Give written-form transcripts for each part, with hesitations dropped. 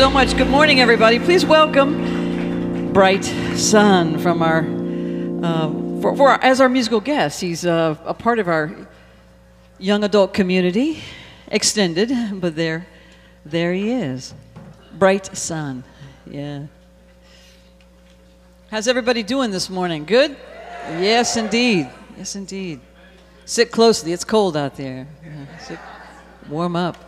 so much. Good morning, everybody. Please welcome Bright Sun from our, as our musical guest. He's a part of our young adult community, extended, but there he is. Bright Sun, yeah. How's everybody doing this morning? Good? Yes, indeed. Yes, indeed. Sit closely. It's cold out there. Yeah, warm up.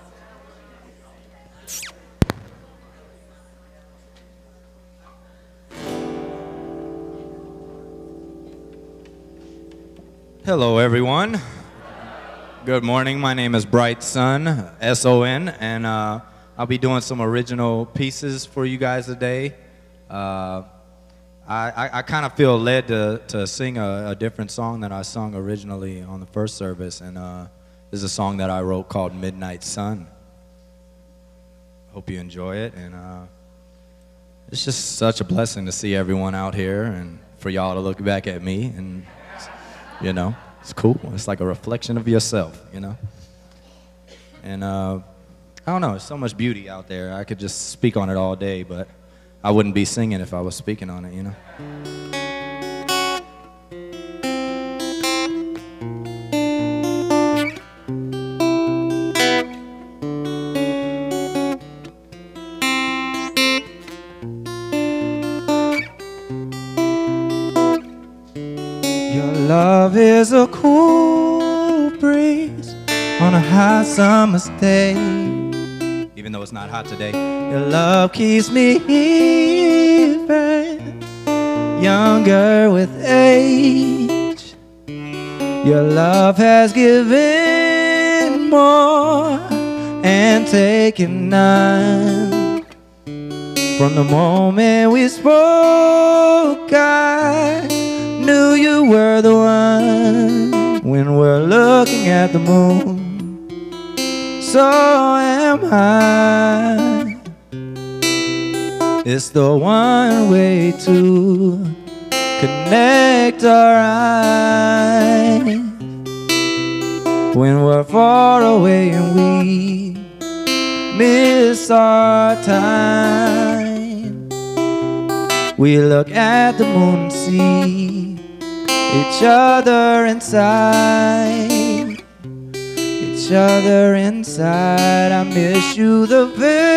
Hello, everyone. Good morning. My name is Bright Sun, S-O-N, and I'll be doing some original pieces for you guys today. I kind of feel led to sing a different song than I sung originally on the first service, and this is a song that I wrote called Midnight Sun. Hope you enjoy it, and it's just such a blessing to see everyone out here and for y'all to look back at me, and you know, it's cool. It's like a reflection of yourself, you know. And I don't know, there's so much beauty out there. I could just speak on it all day, but I wouldn't be singing if I was speaking on it, you know. Love is a cool breeze on a hot summer's day. Even though it's not hot today. Your love keeps me even younger with age. Your love has given more and taken none. From the moment we spoke, I knew you were the one. When we're looking at the moon, so am I. It's the one way to connect our eyes. When we're far away and we miss our time, we look at the moon and see each other inside, each other inside. I miss you the very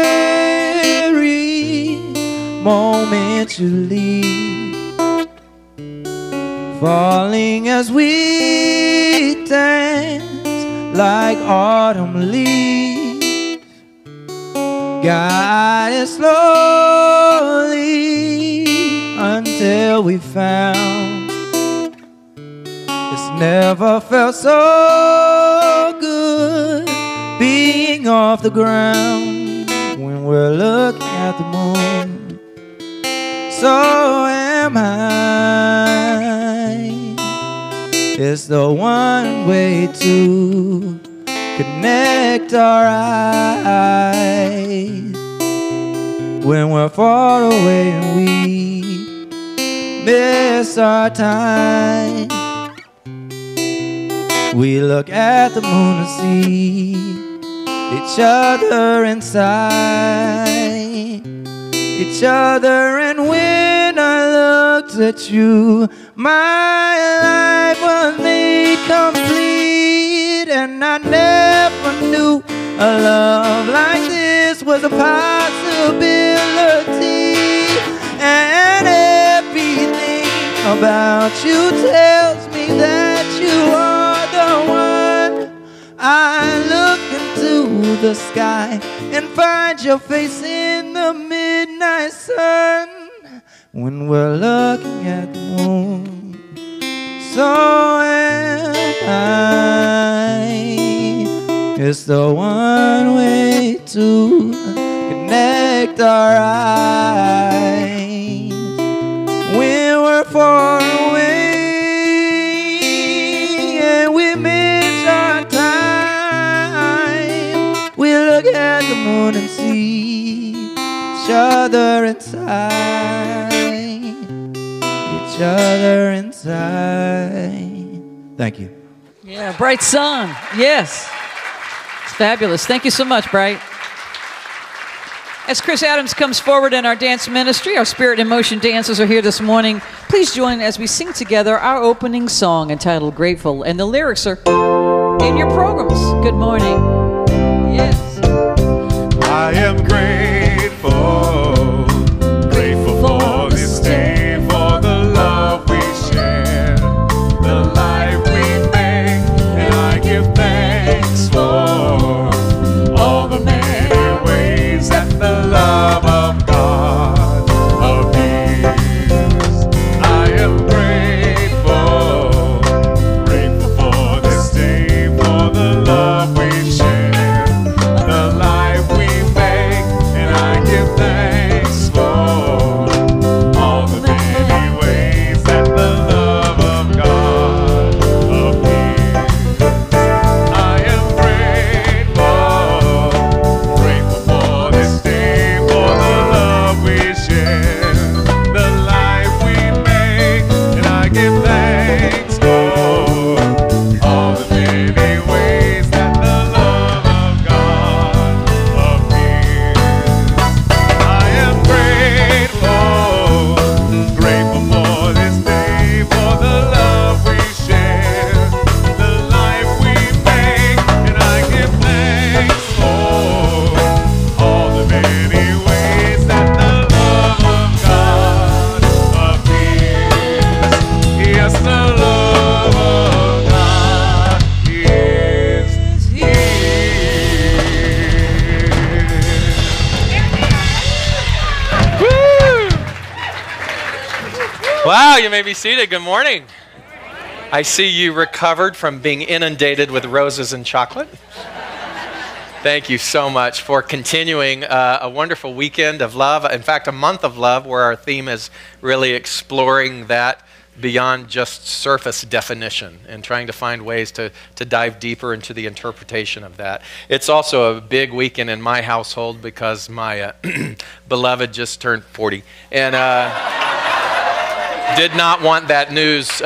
moment you leave, falling as we dance like autumn leaves, guided slowly until we found. It's never felt so good being off the ground. When we're looking at the moon, so am I. It's the one way to connect our eyes. When we're far away and we miss our time, we look at the moon and see each other inside, each other. And when I looked at you, my life was made complete. And I never knew a love like this was a possibility. And everything about you tells me that you are the one. I look into the sky and find your face in the midnight sun. When we're looking at the moon, so am I. It's the one way to connect our eyes. When we're far away and we miss our time, we look at the moon and see each other inside, each other inside. Thank you. Yeah, Bright Sun. Yes. It's fabulous. Thank you so much, Bright. As Chris Adams comes forward in our dance ministry, our Spirit in Motion dancers are here this morning. Please join as we sing together our opening song entitled Grateful. And the lyrics are in your programs. Good morning. Yes. I am grateful, grateful for this day, for the love we share, the life we make, and I give thanks for all the many ways that the love of God appears. I am grateful, grateful for this day, for the love we share, the life we make, and I give thanks for all the many ways that the love of God appears. I am grateful, grateful for this day, for the love we share, the life we make, and I give thanks for all the many ways that the love of God appears. I am grateful, grateful for this day, for the love we share, the life we make, and I give thanks for all the many ways that the love of God appears. Yes, the love of God is here. Wow, you may be seated. Good morning. I see you recovered from being inundated with roses and chocolate. Thank you so much for continuing a wonderful weekend of love. In fact, a month of love where our theme is really exploring that beyond just surface definition and trying to find ways to dive deeper into the interpretation of that. It's also a big weekend in my household because my beloved just turned 40 and did not want that news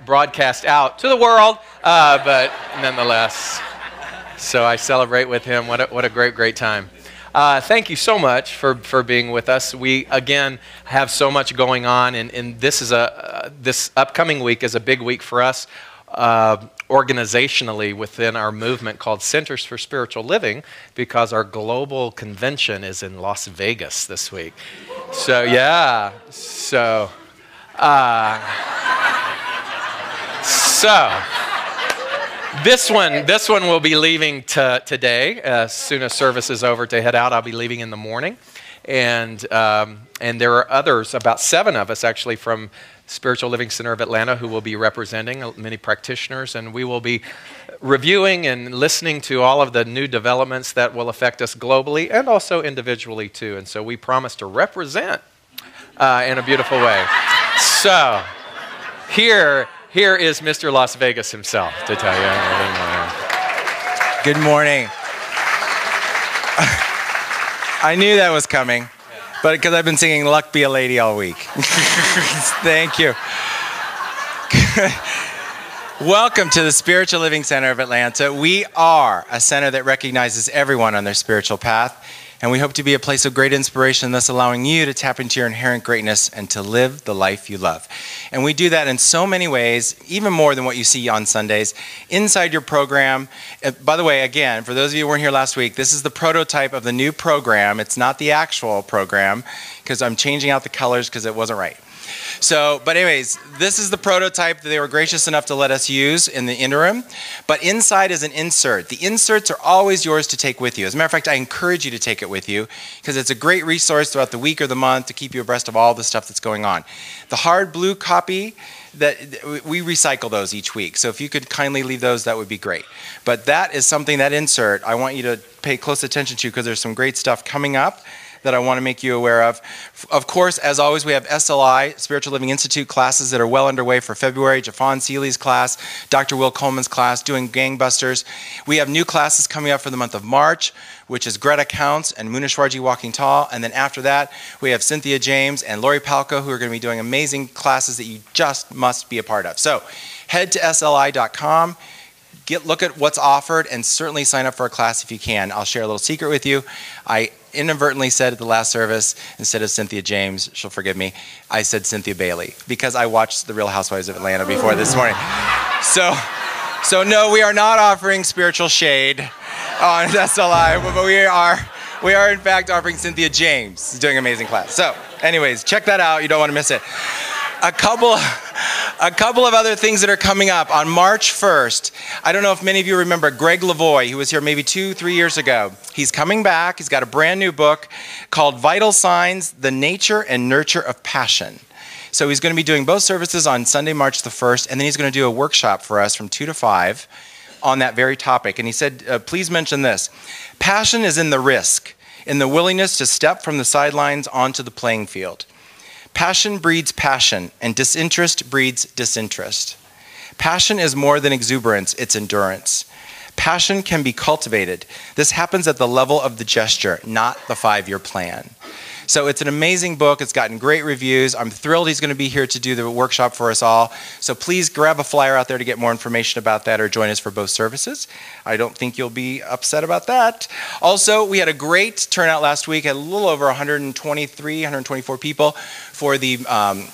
broadcast out to the world, but nonetheless. So I celebrate with him. What a great time. Thank you so much for being with us. We, again, have so much going on, and this is this upcoming week is a big week for us organizationally within our movement called Centers for Spiritual Living, because our global convention is in Las Vegas this week. So, yeah. So this one will be leaving today. As soon as service is over to head out, I'll be leaving in the morning. And there are others, about 7 of us actually from Spiritual Living Center of Atlanta who will be representing many practitioners. And we will be reviewing and listening to all of the new developments that will affect us globally and also individually too. And so we promise to represent in a beautiful way. So here is Mr. Las Vegas himself to tell you. Good morning. I knew that was coming, but because I've been singing Luck Be a Lady all week. Thank you. Welcome to the Spiritual Living Center of Atlanta. We are a center that recognizes everyone on their spiritual path, and we hope to be a place of great inspiration, thus allowing you to tap into your inherent greatness and to live the life you love. And we do that in so many ways, even more than what you see on Sundays, inside your program. By the way, again, for those of you who weren't here last week, this is the prototype of the new program. It's not the actual program, because I'm changing out the colors because it wasn't right. So, but anyways, this is the prototype that they were gracious enough to let us use in the interim. But inside is an insert. The inserts are always yours to take with you. As a matter of fact, I encourage you to take it with you because it's a great resource throughout the week or the month to keep you abreast of all the stuff that's going on. The hard blue copy, that we recycle those each week. So if you could kindly leave those, that would be great. But that is something, that insert, I want you to pay close attention to because there's some great stuff coming up that I want to make you aware of. Of course, as always, we have SLI, Spiritual Living Institute classes that are well underway for February. Jafon Seeley's class, Dr. Will Coleman's class, doing gangbusters. We have new classes coming up for the month of March, which is Greta Counts and Munishwarji Walking Tall. And then after that, we have Cynthia James and Lori Palco, who are going to be doing amazing classes that you just must be a part of. So head to sli.com. Look at what's offered and certainly sign up for a class if you can. I'll share a little secret with you. I inadvertently said at the last service, instead of Cynthia James, she'll forgive me, I said Cynthia Bailey because I watched The Real Housewives of Atlanta before this morning. So no, we are not offering spiritual shade on SLI, but we are in fact offering Cynthia James. She's doing an amazing class. So anyways, check that out. You don't want to miss it. A couple of other things that are coming up on March 1st. I don't know if many of you remember Greg Lavoie. He was here maybe 2-3 years ago. He's coming back. He's got a brand new book called Vital Signs, The Nature and Nurture of Passion. So he's going to be doing both services on Sunday, March the 1st, and then he's going to do a workshop for us from 2 to 5 on that very topic. And he said, please mention this. Passion is in the risk, in the willingness to step from the sidelines onto the playing field. Passion breeds passion, and disinterest breeds disinterest. Passion is more than exuberance, it's endurance. Passion can be cultivated. This happens at the level of the gesture, not the 5-year plan. So it's an amazing book. It's gotten great reviews. I'm thrilled he's going to be here to do the workshop for us all. So please grab a flyer out there to get more information about that or join us for both services. I don't think you'll be upset about that. Also, we had a great turnout last week, a little over 123, 124 people for the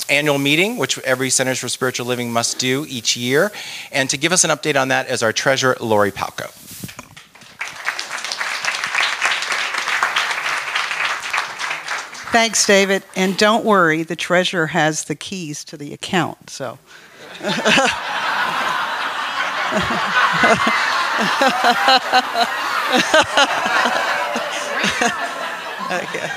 annual meeting, which every Centers for Spiritual Living must do each year. And to give us an update on that is our treasurer, Lori Palco. Thanks, David. And don't worry, the treasurer has the keys to the account, so. Okay.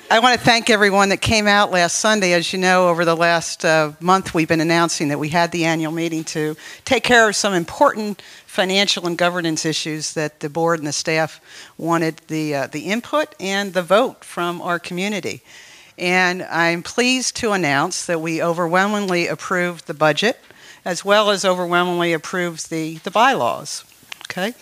I want to thank everyone that came out last Sunday. As you know, over the last month, we've been announcing that we had the annual meeting to take care of some important financial and governance issues that the board and the staff wanted the input and the vote from our community. And I'm pleased to announce that we overwhelmingly approved the budget, as well as overwhelmingly approved the bylaws. Okay.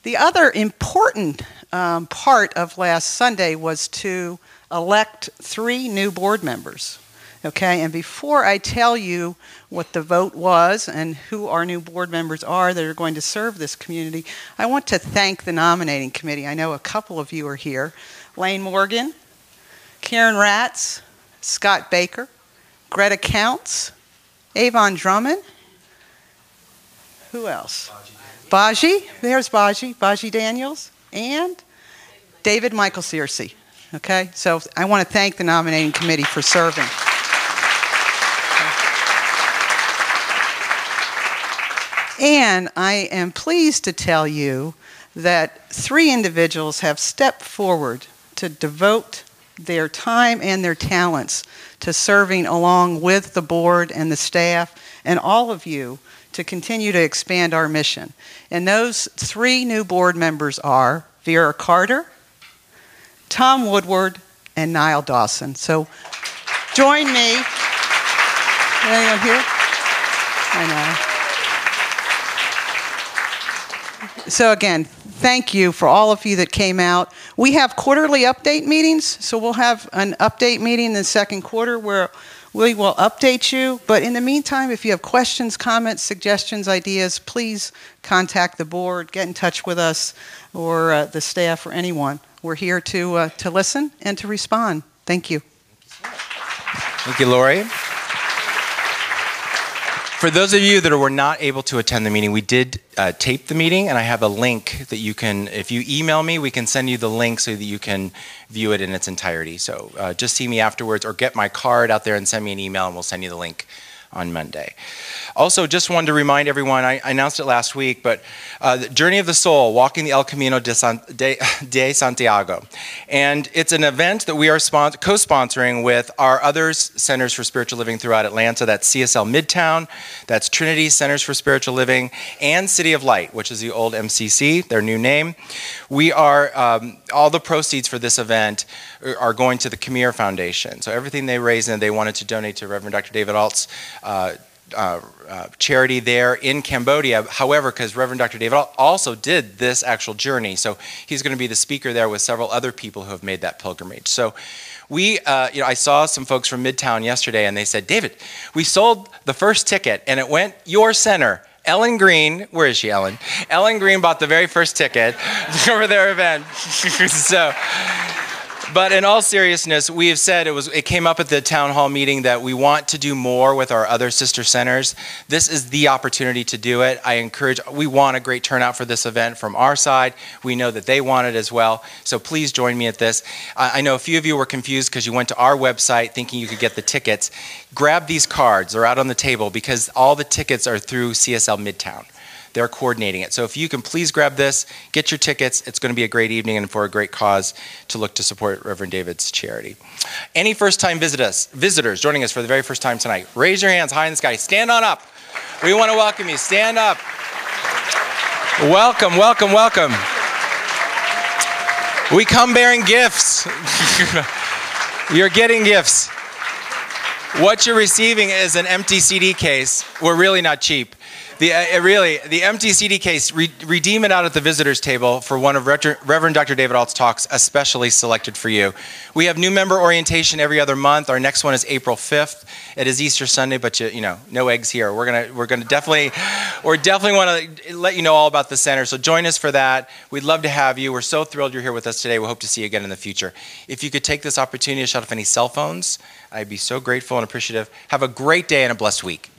The other important part of last Sunday was to elect 3 new board members. Okay, and before I tell you what the vote was and who our new board members are that are going to serve this community, I want to thank the nominating committee. I know a couple of you are here. Lane Morgan, Karen Ratz, Scott Baker, Greta Counts, Avon Drummond. Who else? Baji. There's Baji Daniels, and David Michael Searcy. Okay, so I want to thank the nominating committee for serving. And I am pleased to tell you that 3 individuals have stepped forward to devote their time and their talents to serving along with the board and the staff and all of you to continue to expand our mission. And those 3 new board members are Vera Carter, Tom Woodward, and Niall Dawson. So join me. Anyone here? I know. So again, thank you for all of you that came out. We have quarterly update meetings, so we'll have an update meeting in the second quarter where we will update you. But in the meantime, if you have questions, comments, suggestions, ideas, please contact the board, get in touch with us or the staff or anyone. We're here to listen and to respond. Thank you. Thank you, Lori. For those of you that were not able to attend the meeting, we did tape the meeting, and I have a link that you can, if you email me, we can send you the link so that you can view it in its entirety. So just see me afterwards or get my card out there and send me an email, and we'll send you the link on Monday. Also, just wanted to remind everyone, I announced it last week, but the Journey of the Soul, Walking the El Camino de Santiago. And it's an event that we are co-sponsoring with our other Centers for Spiritual Living throughout Atlanta. That's CSL Midtown, that's Trinity Centers for Spiritual Living, and City of Light, which is the old MCC, their new name. We are, all the proceeds for this event are going to the Khmer Foundation. So everything they raise and they wanted to donate to Reverend Dr. David Ault's charity there in Cambodia. However, because Reverend Dr. David Ault also did this actual journey, so he's going to be the speaker there with several other people who have made that pilgrimage. So we, I saw some folks from Midtown yesterday, and they said, David, we sold the first ticket, and it went your center. Ellen Green, where is she, Ellen? Ellen Green bought the very first ticket for their event. But in all seriousness, we have said it came up at the town hall meeting that we want to do more with our other sister centers. This is the opportunity to do it. We want a great turnout for this event from our side. We know that they want it as well. So please join me at this. I know a few of you were confused because you went to our website thinking you could get the tickets. Grab these cards. They're out on the table because all the tickets are through CSL Midtown. They're coordinating it. So if you can please grab this, get your tickets. It's going to be a great evening and for a great cause to look to support Reverend David's charity. Any first-time visitors joining us for the very first time tonight, raise your hands high in the sky. Stand on up. We want to welcome you. Stand up. Welcome, welcome, welcome. We come bearing gifts. You're getting gifts. What you're receiving is an empty CD case. We're really not cheap. The empty CD case, redeem it out at the visitors table for one of Reverend Dr. David Ault's talks, especially selected for you. We have new member orientation every other month. Our next one is April 5th. It is Easter Sunday, but no eggs here. We're gonna definitely want to let you know all about the center. So join us for that. We'd love to have you. We're so thrilled you're here with us today. We hope to see you again in the future. If you could take this opportunity to shut off any cell phones, I'd be so grateful and appreciative. Have a great day and a blessed week.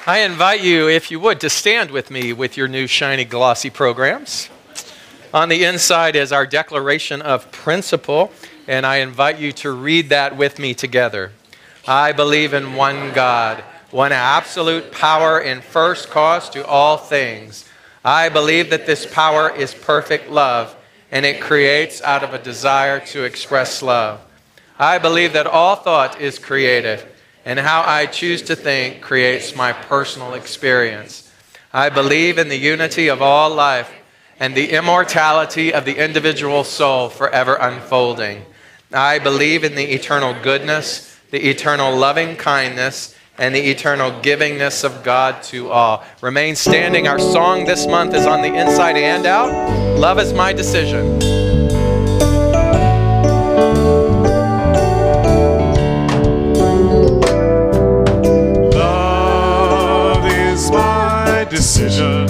I invite you, if you would, to stand with me with your new shiny glossy programs. On the inside is our declaration of principle, and I invite you to read that with me together. I believe in one God, one absolute power and first cause to all things. I believe that this power is perfect love, and it creates out of a desire to express love. I believe that all thought is creative, and how I choose to think creates my personal experience. I believe in the unity of all life and the immortality of the individual soul forever unfolding. I believe in the eternal goodness, the eternal loving kindness, and the eternal givingness of God to all. Remain standing. Our song this month is on the inside and out. Love is my decision. Decision.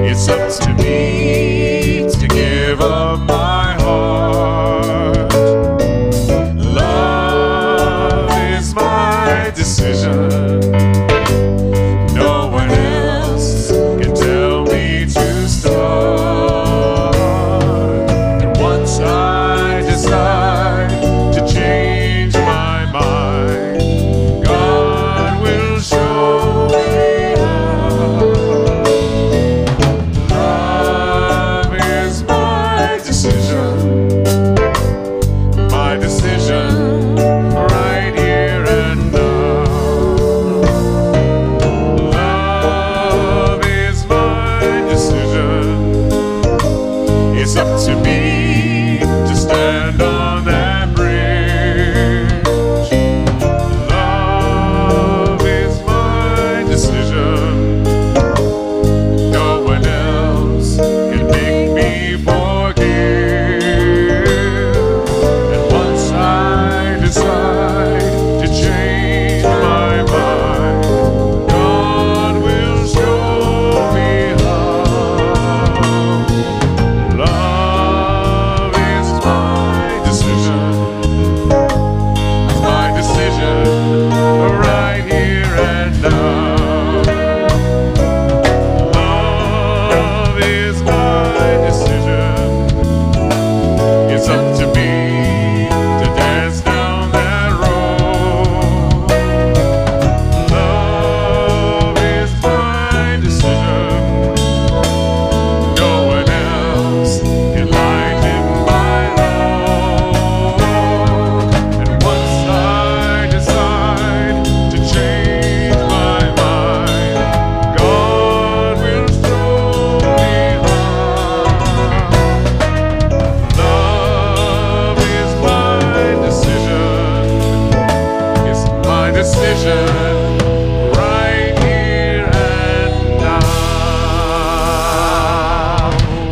It's up to me to give up my heart. Love is my decision. No one else can tell me to start. And once I decide to change my mind, God will show me.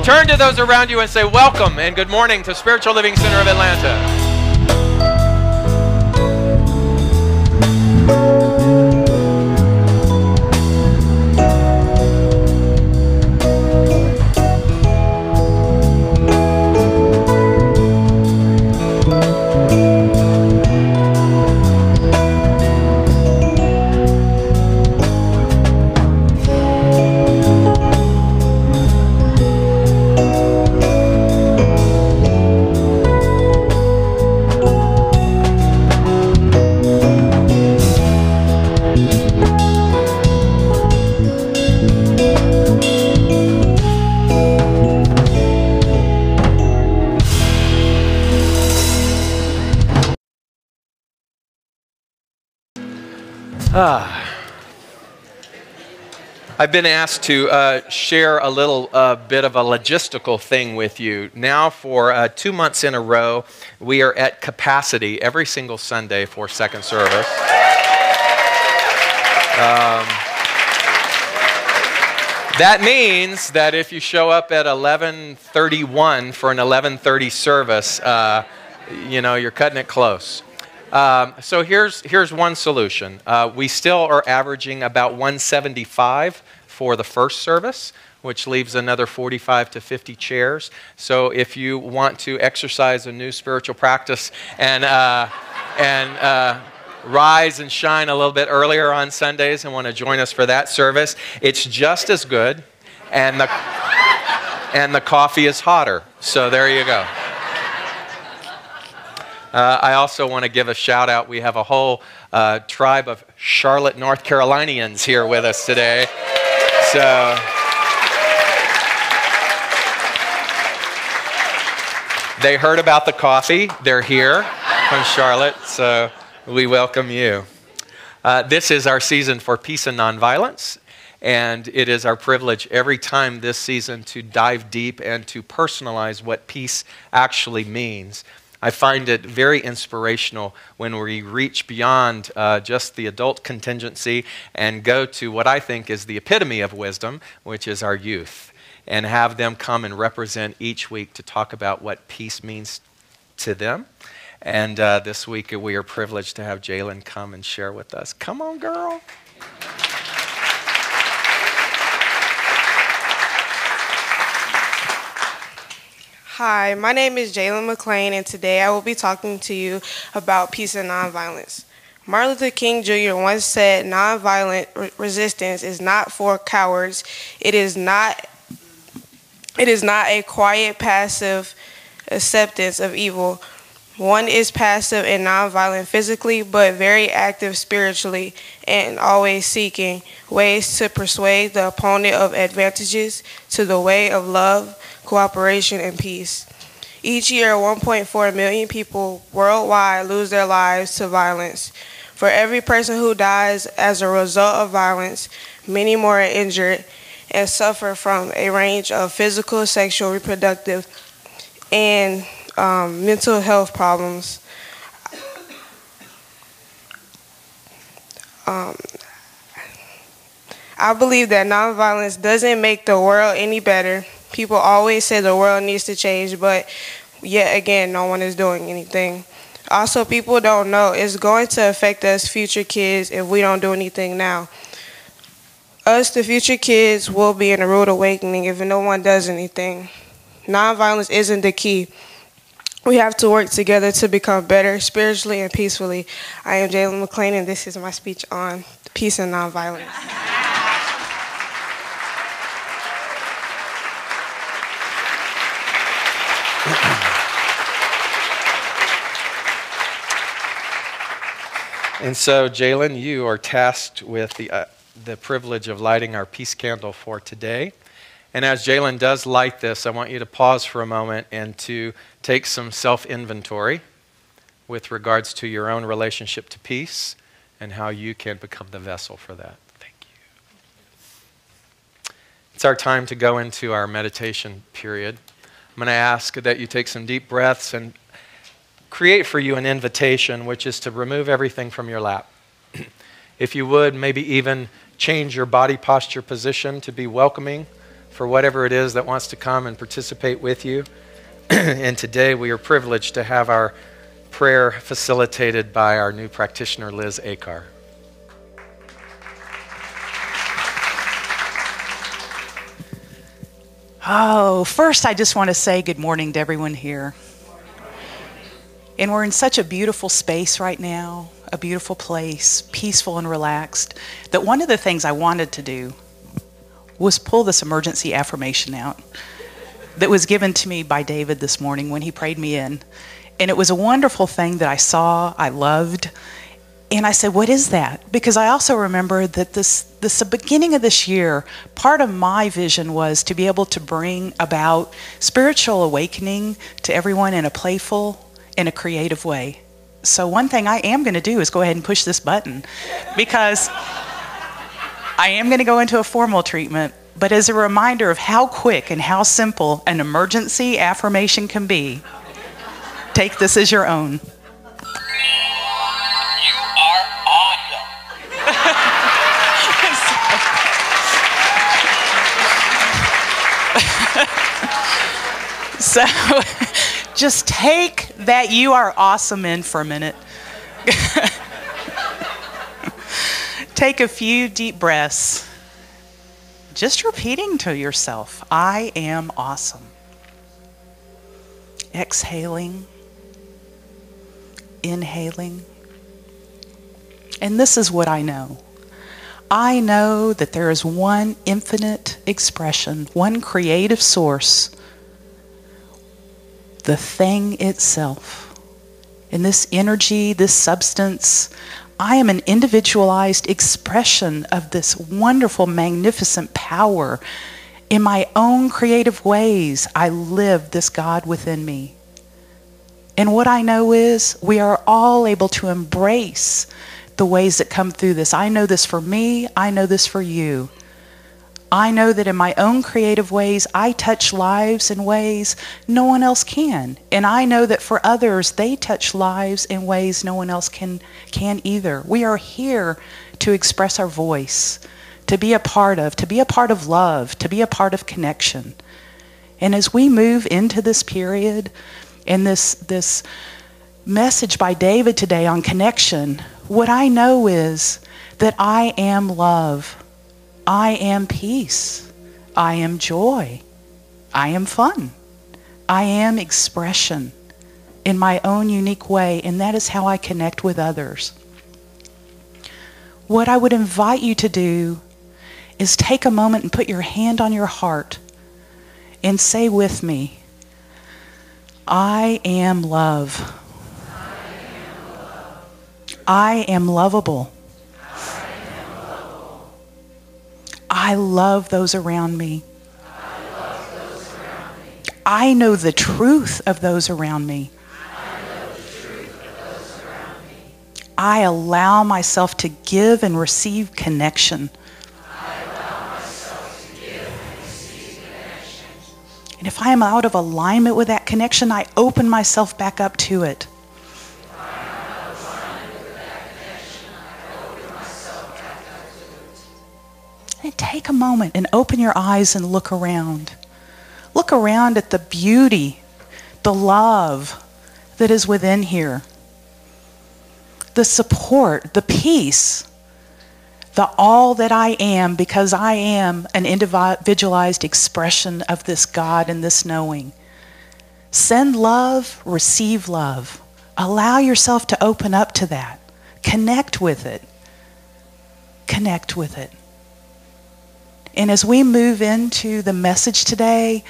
Turn to those around you and say, welcome and good morning to Spiritual Living Center of Atlanta. I've been asked to share a little bit of a logistical thing with you. Now for 2 months in a row, we are at capacity every single Sunday for second service. That means that if you show up at 11:31 for an 11:30 service, you're cutting it close. So here's one solution. We still are averaging about 175 for the first service, which leaves another 45 to 50 chairs. So if you want to exercise a new spiritual practice and rise and shine a little bit earlier on Sundays and want to join us for that service, it's just as good, and the coffee is hotter. So there you go. I also want to give a shout out. We have a whole tribe of Charlotte, North Carolinians here with us today. So they heard about the coffee. They're here from Charlotte, so we welcome you. This is our season for peace and nonviolence, and it is our privilege every time this season to dive deep and to personalize what peace actually means. I find it very inspirational when we reach beyond just the adult contingency and go to what I think is the epitome of wisdom, which is our youth, and have them come and represent each week to talk about what peace means to them. And this week we are privileged to have Jalen come and share with us. Come on, girl. Hi, my name is Jalen McClain, and today I will be talking to you about peace and nonviolence. Martin Luther King Jr. once said, "Nonviolent resistance is not for cowards. It is not a quiet, passive acceptance of evil. One is passive and nonviolent physically, but very active spiritually, and always seeking ways to persuade the opponent of advantages to the way of love, cooperation, and peace." Each year, 1.4 million people worldwide lose their lives to violence. For every person who dies as a result of violence, many more are injured and suffer from a range of physical, sexual, reproductive, and mental health problems. I believe that nonviolence doesn't make the world any better. People always say the world needs to change, but yet again, no one is doing anything. Also, people don't know it's going to affect us future kids if we don't do anything now. Us, the future kids, will be in a rude awakening if no one does anything. Nonviolence isn't the key. We have to work together to become better spiritually and peacefully. I am Jalen McClain, and this is my speech on peace and nonviolence. And so, Jalen, you are tasked with the privilege of lighting our peace candle for today. And as Jalen does light this, I want you to pause for a moment and to take some self-inventory with regards to your own relationship to peace and how you can become the vessel for that. Thank you. It's our time to go into our meditation period. I'm going to ask that you take some deep breaths and create for you an invitation, which is to remove everything from your lap. If you would, maybe even change your body posture position to be welcoming for whatever it is that wants to come and participate with you. And today we are privileged to have our prayer facilitated by our new practitioner, Liz Akar. Oh, first I just want to say good morning to everyone here. And we're in such a beautiful space right now, a beautiful place, peaceful and relaxed, that one of the things I wanted to do was pull this emergency affirmation out that was given to me by David this morning when he prayed me in. And it was a wonderful thing that I saw, I loved, and I said, what is that? Because I also remember that the beginning of this year, part of my vision was to be able to bring about spiritual awakening to everyone in a playful, in a creative way. So one thing I am going to do is go ahead and push this button, because I am going to go into a formal treatment. But as a reminder of how quick and how simple an emergency affirmation can be, take this as your own. You are awesome. So just take that "you are awesome" in for a minute. Take a few deep breaths. Just repeating to yourself, I am awesome. Exhaling. Inhaling. And this is what I know. I know that there is one infinite expression, one creative source, the thing itself. And this energy, this substance, I am an individualized expression of this wonderful, magnificent power. In my own creative ways, I live this God within me. And what I know is we are all able to embrace the ways that come through this. I know this for me. I know this for you. I know that in my own creative ways, I touch lives in ways no one else can. And I know that for others, they touch lives in ways no one else can either. We are here to express our voice, to be a part of love, to be a part of connection. And as we move into this period and this message by David today on connection, what I know is that I am love. I am peace. I am joy. I am fun. I am expression in my own unique way, and that is how I connect with others. What I would invite you to do is take a moment and put your hand on your heart and say with me, I am love. I am lovable. I love those around me. I know the truth of those around me. I allow myself to give and receive connection. And if I am out of alignment with that connection, I open myself back up to it. And take a moment and open your eyes and look around. Look around at the beauty, the love that is within here. The support, the peace, the all that I am, because I am an individualized expression of this God and this knowing. Send love, receive love. Allow yourself to open up to that. Connect with it. Connect with it. And as we move into the message today,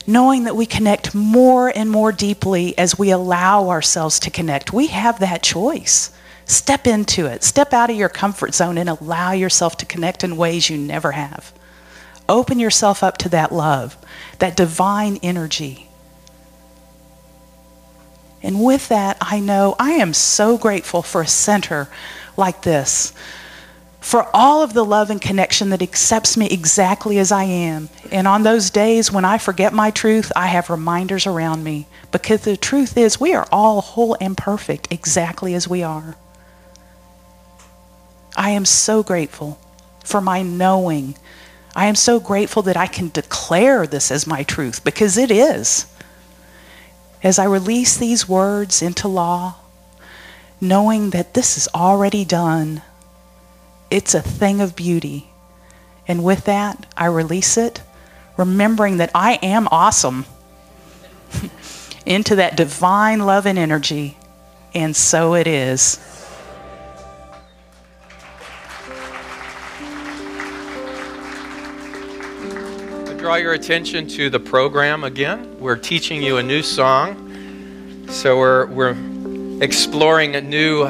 knowing that we connect more and more deeply as we allow ourselves to connect, we have that choice. Step into it. Step out of your comfort zone and allow yourself to connect in ways you never have. Open yourself up to that love, that divine energy. And with that, I know I am so grateful for a center like this, for all of the love and connection that accepts me exactly as I am. And on those days when I forget my truth, I have reminders around me, because the truth is we are all whole and perfect exactly as we are. I am so grateful for my knowing. I am so grateful that I can declare this as my truth, because it is. As I release these words into law, knowing that this is already done, it's a thing of beauty. And with that, I release it, remembering that I am awesome, into that divine love and energy. And so it is. I draw your attention to the program again. We're teaching you a new song. So we're exploring new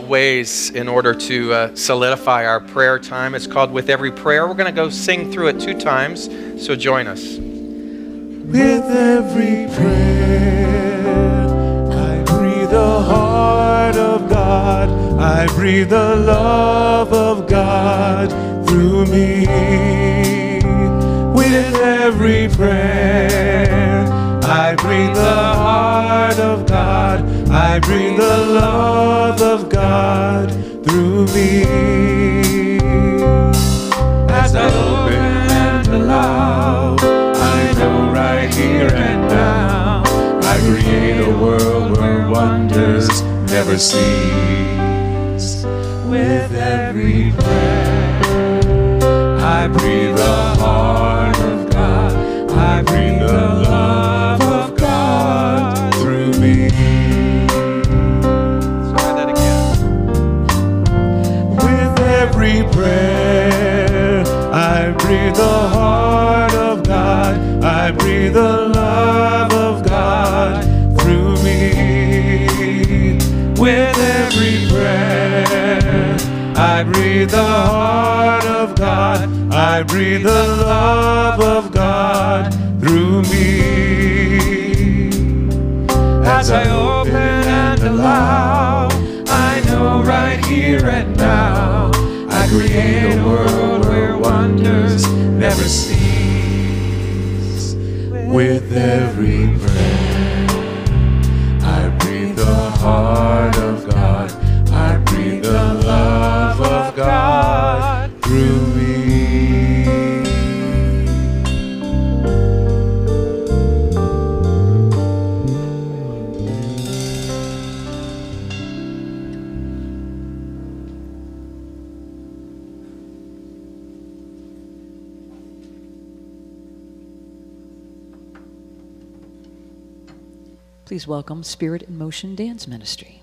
ways in order to solidify our prayer time. It's called With Every Prayer. We're going to go sing through it 2 times, so join us. With every prayer, I breathe a heart I breathe the love of God through me. With every prayer, I breathe the heart of God. I breathe the love of God through me. As I open and allow, I know right here and now, I create a world where wonders never cease. With every breath, I breathe the heart of God. I breathe the love of God through me. Let's try that again. With every prayer, I breathe the heart of God. I breathe the love of God through me. With every prayer, I breathe the heart of God. I breathe the love of God through me. As I open and allow, I know right here and now, I create a world where wonders never cease. With every breath, I breathe the heart of God. I breathe the love of God through me. Please welcome Spirit in Motion Dance Ministry.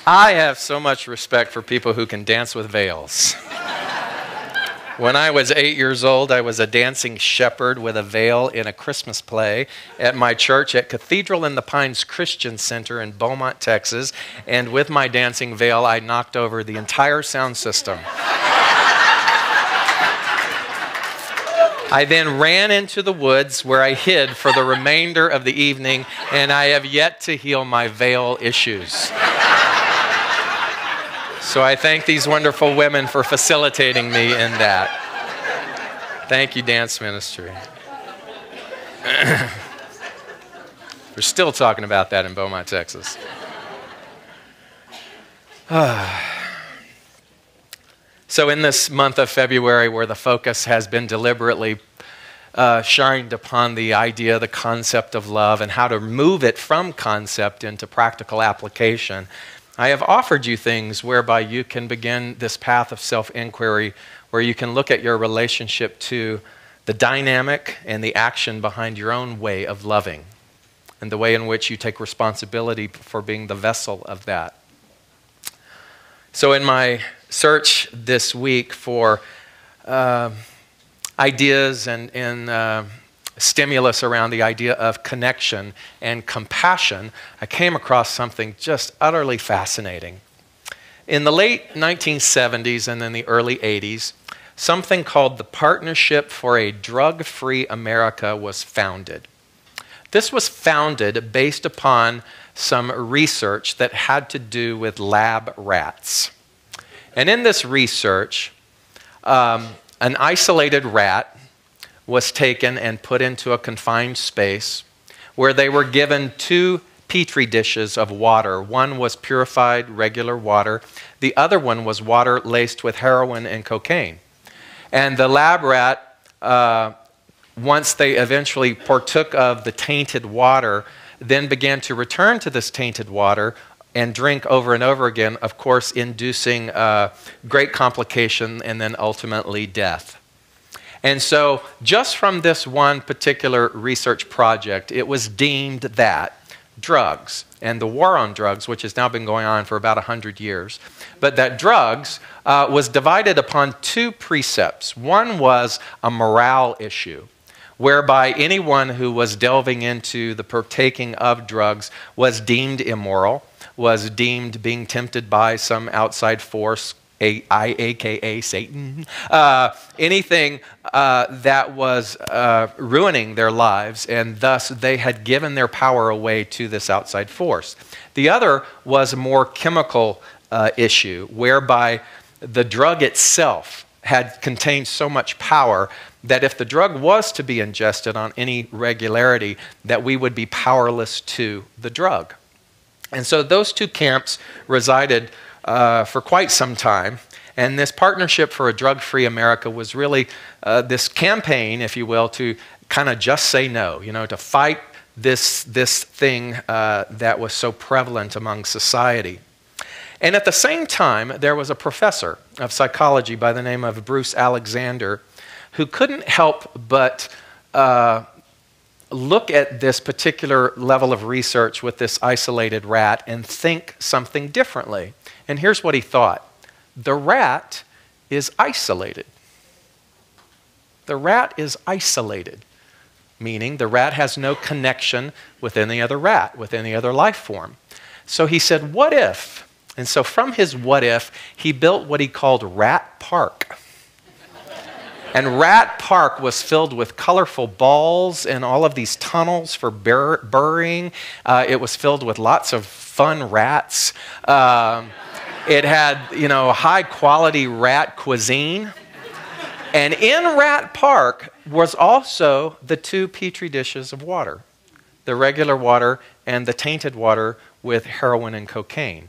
I have so much respect for people who can dance with veils. When I was 8 years old, I was a dancing shepherd with a veil in a Christmas play at my church at Cathedral in the Pines Christian Center in Beaumont, Texas. And with my dancing veil, I knocked over the entire sound system. I then ran into the woods where I hid for the remainder of the evening, and I have yet to heal my veil issues. So I thank these wonderful women for facilitating me in that. Thank you, dance ministry. We're still talking about that in Beaumont, Texas. So in this month of February, where the focus has been deliberately shined upon the idea, the concept of love, and how to move it from concept into practical application, I have offered you things whereby you can begin this path of self-inquiry, where you can look at your relationship to the dynamic and the action behind your own way of loving, and the way in which you take responsibility for being the vessel of that. So in my search this week for ideas and stimulus around the idea of connection and compassion, I came across something just utterly fascinating. In the late 1970s and in the early 80s, something called the Partnership for a Drug-Free America was founded. This was founded based upon some research that had to do with lab rats. And in this research, an isolated rat was taken and put into a confined space where they were given 2 petri dishes of water. One was purified regular water. The other one was water laced with heroin and cocaine. And the lab rat, once they eventually partook of the tainted water, then began to return to this tainted water and drink over and over again, of course, inducing great complication and then ultimately death. And so just from this one particular research project, it was deemed that drugs, and the war on drugs, which has now been going on for about 100 years, but that drugs was divided upon 2 precepts. One was a morale issue, whereby anyone who was delving into the partaking of drugs was deemed immoral, was deemed being tempted by some outside force, aka Satan, anything that was ruining their lives, and thus they had given their power away to this outside force. The other was a more chemical issue, whereby the drug itself had contained so much power that if the drug was to be ingested on any regularity, that we would be powerless to the drug. And so those 2 camps resided for quite some time. And this Partnership for a Drug-Free America was really this campaign, if you will, to kind of just say no, to fight this thing that was so prevalent among society. And at the same time, there was a professor of psychology by the name of Bruce Alexander who couldn't help but look at this particular level of research with this isolated rat and think something differently. And here's what he thought. The rat is isolated. The rat is isolated, meaning the rat has no connection with any other rat, with any other life form. So he said, what if? And so from his what if, he built what he called Rat Park. And Rat Park was filled with colorful balls and all of these tunnels for burying. It was filled with lots of fun rats. It had, high quality rat cuisine. And in Rat Park was also the 2 petri dishes of water, the regular water and the tainted water with heroin and cocaine.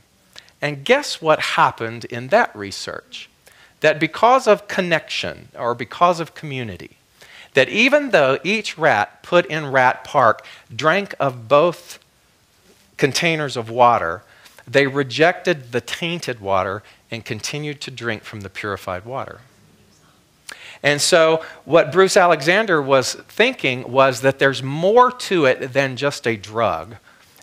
And guess what happened in that research? That because of connection or because of community, that even though each rat put in Rat Park drank of both containers of water, they rejected the tainted water and continued to drink from the purified water. And so what Bruce Alexander was thinking was that there's more to it than just a drug,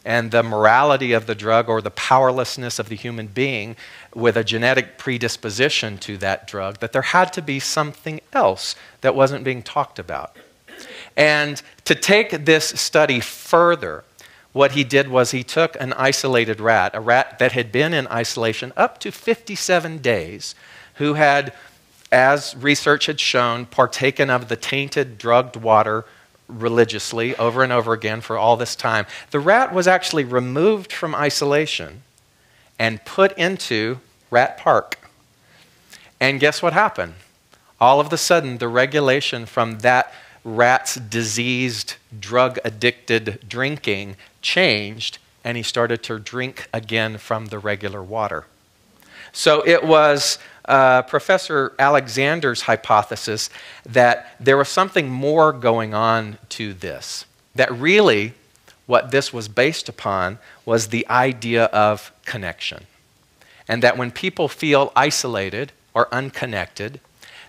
and the morality of the drug or the powerlessness of the human being with a genetic predisposition to that drug, that there had to be something else that wasn't being talked about. And to take this study further, what he did was he took an isolated rat, a rat that had been in isolation up to 57 days, who had, as research had shown, partaken of the tainted, drugged water religiously over and over again for all this time. The rat was actually removed from isolation and put into Rat Park. And guess what happened? All of a sudden, the regulation from that rat's diseased, drug-addicted drinking changed, and he started to drink again from the regular water. So it was Professor Alexander's hypothesis that there was something more going on to this, that really what this was based upon was the idea of connection. And that when people feel isolated or unconnected,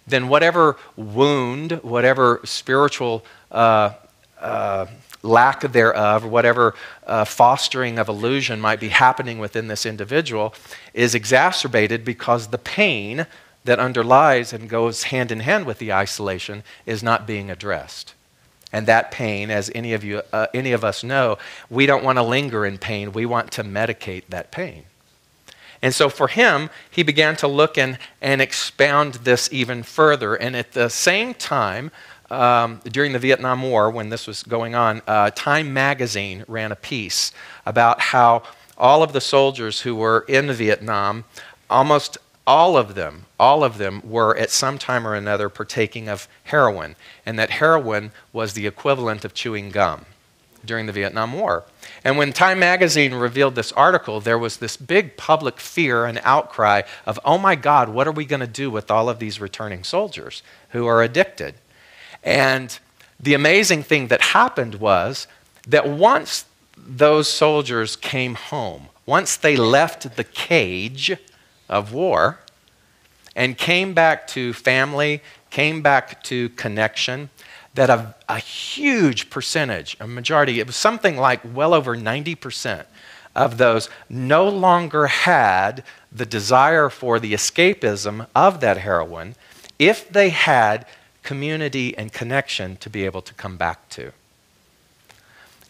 then whatever wound, whatever spiritual lack thereof, whatever fostering of illusion might be happening within this individual is exacerbated because the pain that underlies and goes hand in hand with the isolation is not being addressed. And that pain, as any of us know, we don't want to linger in pain. We want to medicate that pain. And so for him, he began to look and expound this even further. And at the same time, during the Vietnam War, when this was going on, Time magazine ran a piece about how all of the soldiers who were in Vietnam, almost all of them were at some time or another partaking of heroin, and that heroin was the equivalent of chewing gum during the Vietnam War. And when Time magazine revealed this article, there was this big public fear and outcry of, oh my God, what are we going to do with all of these returning soldiers who are addicted? And the amazing thing that happened was that once those soldiers came home, once they left the cage of war and came back to family, came back to connection, that a huge percentage, a majority, it was something like well over 90% of those no longer had the desire for the escapism of that heroin if they had community and connection to be able to come back to.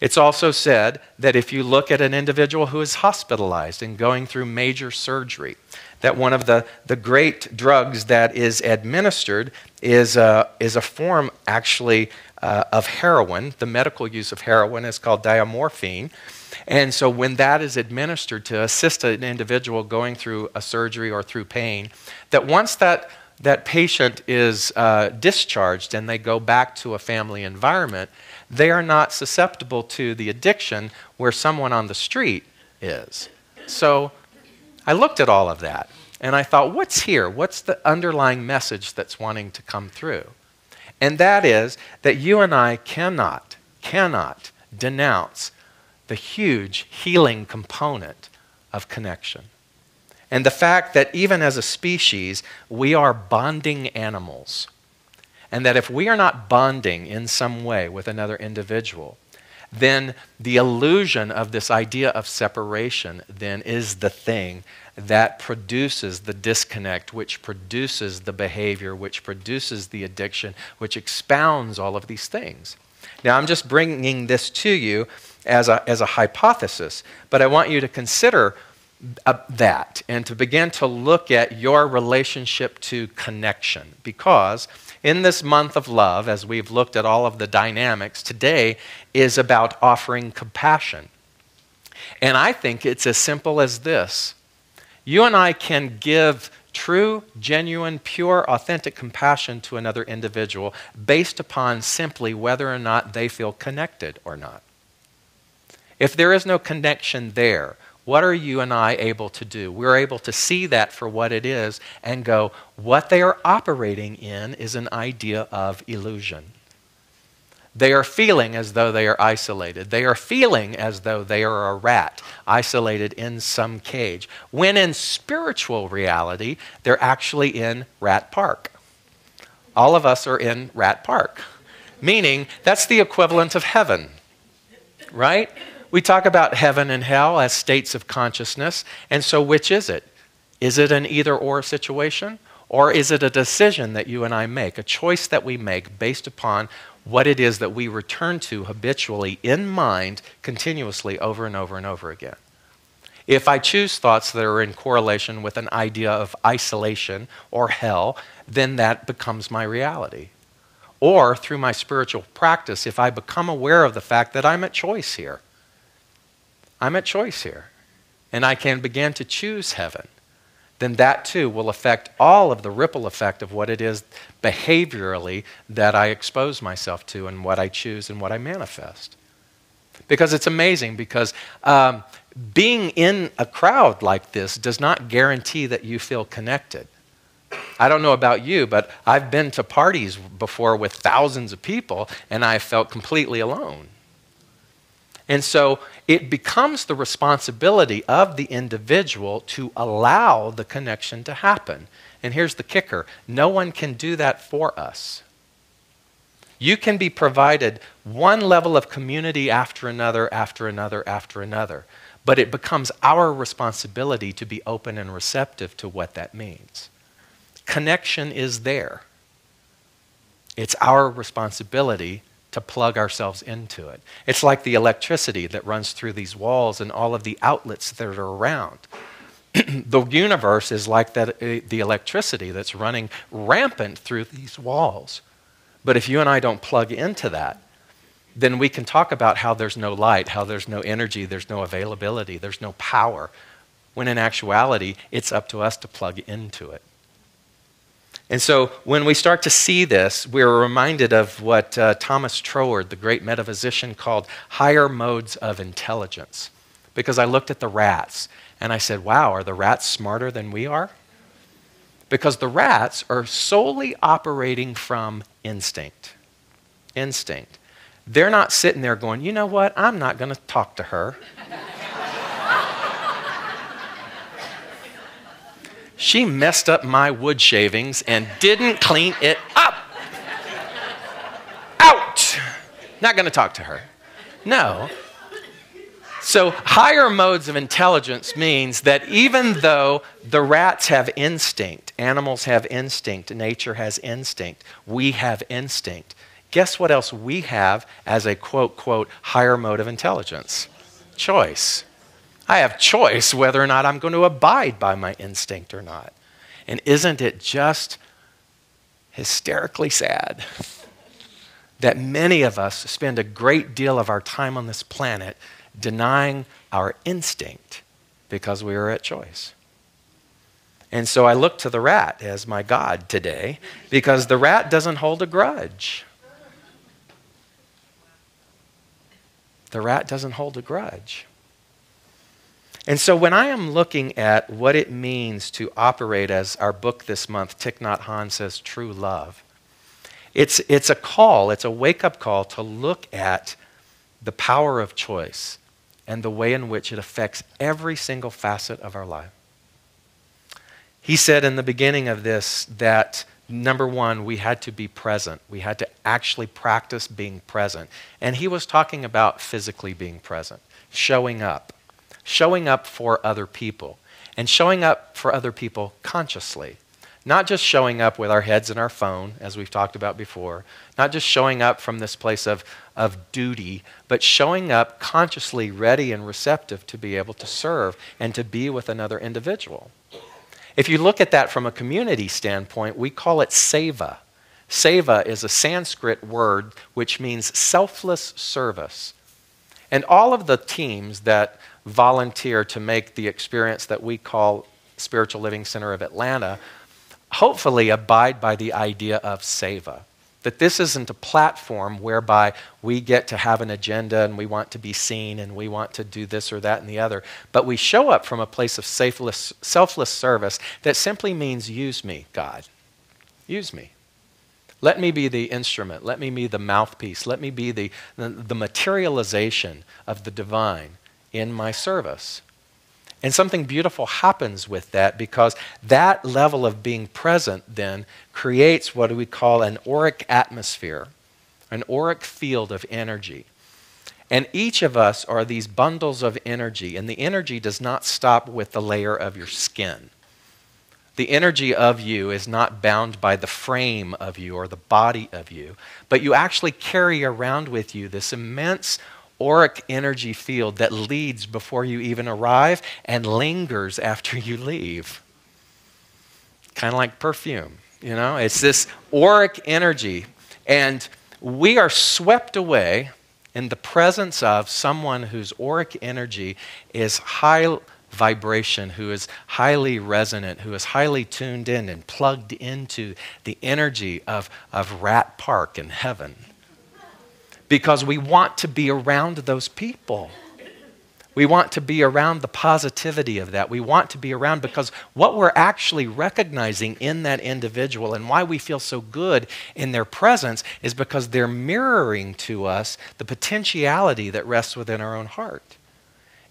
It's also said that if you look at an individual who is hospitalized and going through major surgery, that one of the great drugs that is administered is a form actually of heroin. The medical use of heroin is called diamorphine. And so when that is administered to assist an individual going through a surgery or through pain, that once that patient is discharged and they go back to a family environment, they are not susceptible to the addiction where someone on the street is. So I looked at all of that and I thought, what's here? What's the underlying message that's wanting to come through? And that is that you and I cannot denounce the huge healing component of connection. And the fact that even as a species, we are bonding animals. And that if we are not bonding in some way with another individual, then the illusion of this idea of separation then is the thing that produces the disconnect, which produces the behavior, which produces the addiction, which expounds all of these things. Now, I'm just bringing this to you as a hypothesis, but I want you to consider that and to begin to look at your relationship to connection, because in this month of love, as we've looked at all of the dynamics, today is about offering compassion. And I think it's as simple as this. You and I can give true, genuine, pure, authentic compassion to another individual based upon simply whether or not they feel connected or not. If there is no connection there, what are you and I able to do? We're able to see that for what it is and go, what they are operating in is an idea of illusion. They are feeling as though they are isolated. They are feeling as though they are a rat isolated in some cage, when in spiritual reality, they're actually in Rat Park. All of us are in Rat Park, meaning that's the equivalent of heaven, right? We talk about heaven and hell as states of consciousness, and so which is it? Is it an either-or situation, or is it a decision that you and I make, a choice that we make based upon what it is that we return to habitually in mind continuously over and over and over again? If I choose thoughts that are in correlation with an idea of isolation or hell, then that becomes my reality. Or through my spiritual practice, if I become aware of the fact that I'm at choice here, and I can begin to choose heaven, then that too will affect all of the ripple effect of what it is behaviorally that I expose myself to and what I choose and what I manifest. Because it's amazing, because being in a crowd like this does not guarantee that you feel connected. I don't know about you, but I've been to parties before with thousands of people, and I felt completely alone. And so it becomes the responsibility of the individual to allow the connection to happen. And here's the kicker: no one can do that for us. You can be provided one level of community after another, after another, after another. But it becomes our responsibility to be open and receptive to what that means. Connection is there. It's our responsibility to plug ourselves into it. It's like the electricity that runs through these walls and all of the outlets that are around. The universe is like that, the electricity that's running rampant through these walls. But if you and I don't plug into that, then we can talk about how there's no light, how there's no energy, there's no availability, there's no power, when in actuality, it's up to us to plug into it. And so when we start to see this, we're reminded of what Thomas Troward, the great metaphysician, called higher modes of intelligence. Because I looked at the rats and I said, wow, are the rats smarter than we are? Because the rats are solely operating from instinct. Instinct. They're not sitting there going, you know what, I'm not going to talk to her. She messed up my wood shavings and didn't clean it up. Out! Not going to talk to her. No. So higher modes of intelligence means that even though the rats have instinct, animals have instinct, nature has instinct, we have instinct. Guess what else we have as a quote, quote, higher mode of intelligence? Choice. I have choice whether or not I'm going to abide by my instinct or not. And isn't it just hysterically sad that many of us spend a great deal of our time on this planet denying our instinct because we are at choice? And so I look to the rat as my God today, because the rat doesn't hold a grudge. The rat doesn't hold a grudge. And so when I am looking at what it means to operate as our book this month, Thich Nhat Hanh says, true love, it's a call, it's a wake-up call to look at the power of choice and the way in which it affects every single facet of our life. He said in the beginning of this that, number one, we had to be present. We had to actually practice being present. And he was talking about physically being present, showing up for other people, and showing up for other people consciously. Not just showing up with our heads in our phone, as we've talked about before, not just showing up from this place of duty, but showing up consciously ready and receptive to be able to serve and to be with another individual. If you look at that from a community standpoint, we call it seva. Seva is a Sanskrit word which means selfless service. And all of the teams that volunteer to make the experience that we call Spiritual Living Center of Atlanta hopefully abide by the idea of seva. That this isn't a platform whereby we get to have an agenda and we want to be seen and we want to do this or that and the other, but we show up from a place of selfless service that simply means, use me, God. Use me. Let me be the instrument. Let me be the mouthpiece. Let me be the materialization of the divine in my service. And something beautiful happens with that, because that level of being present then creates what we call an auric atmosphere, an auric field of energy. And each of us are these bundles of energy, and the energy does not stop with the layer of your skin. The energy of you is not bound by the frame of you or the body of you, but you actually carry around with you this immense auric energy field that leads before you even arrive and lingers after you leave. Kind of like perfume, you know? It's this auric energy, and we are swept away in the presence of someone whose auric energy is high vibration, who is highly resonant, who is highly tuned in and plugged into the energy of Rat Park in heaven. Because we want to be around those people. We want to be around the positivity of that. We want to be around because what we're actually recognizing in that individual and why we feel so good in their presence is because they're mirroring to us the potentiality that rests within our own heart.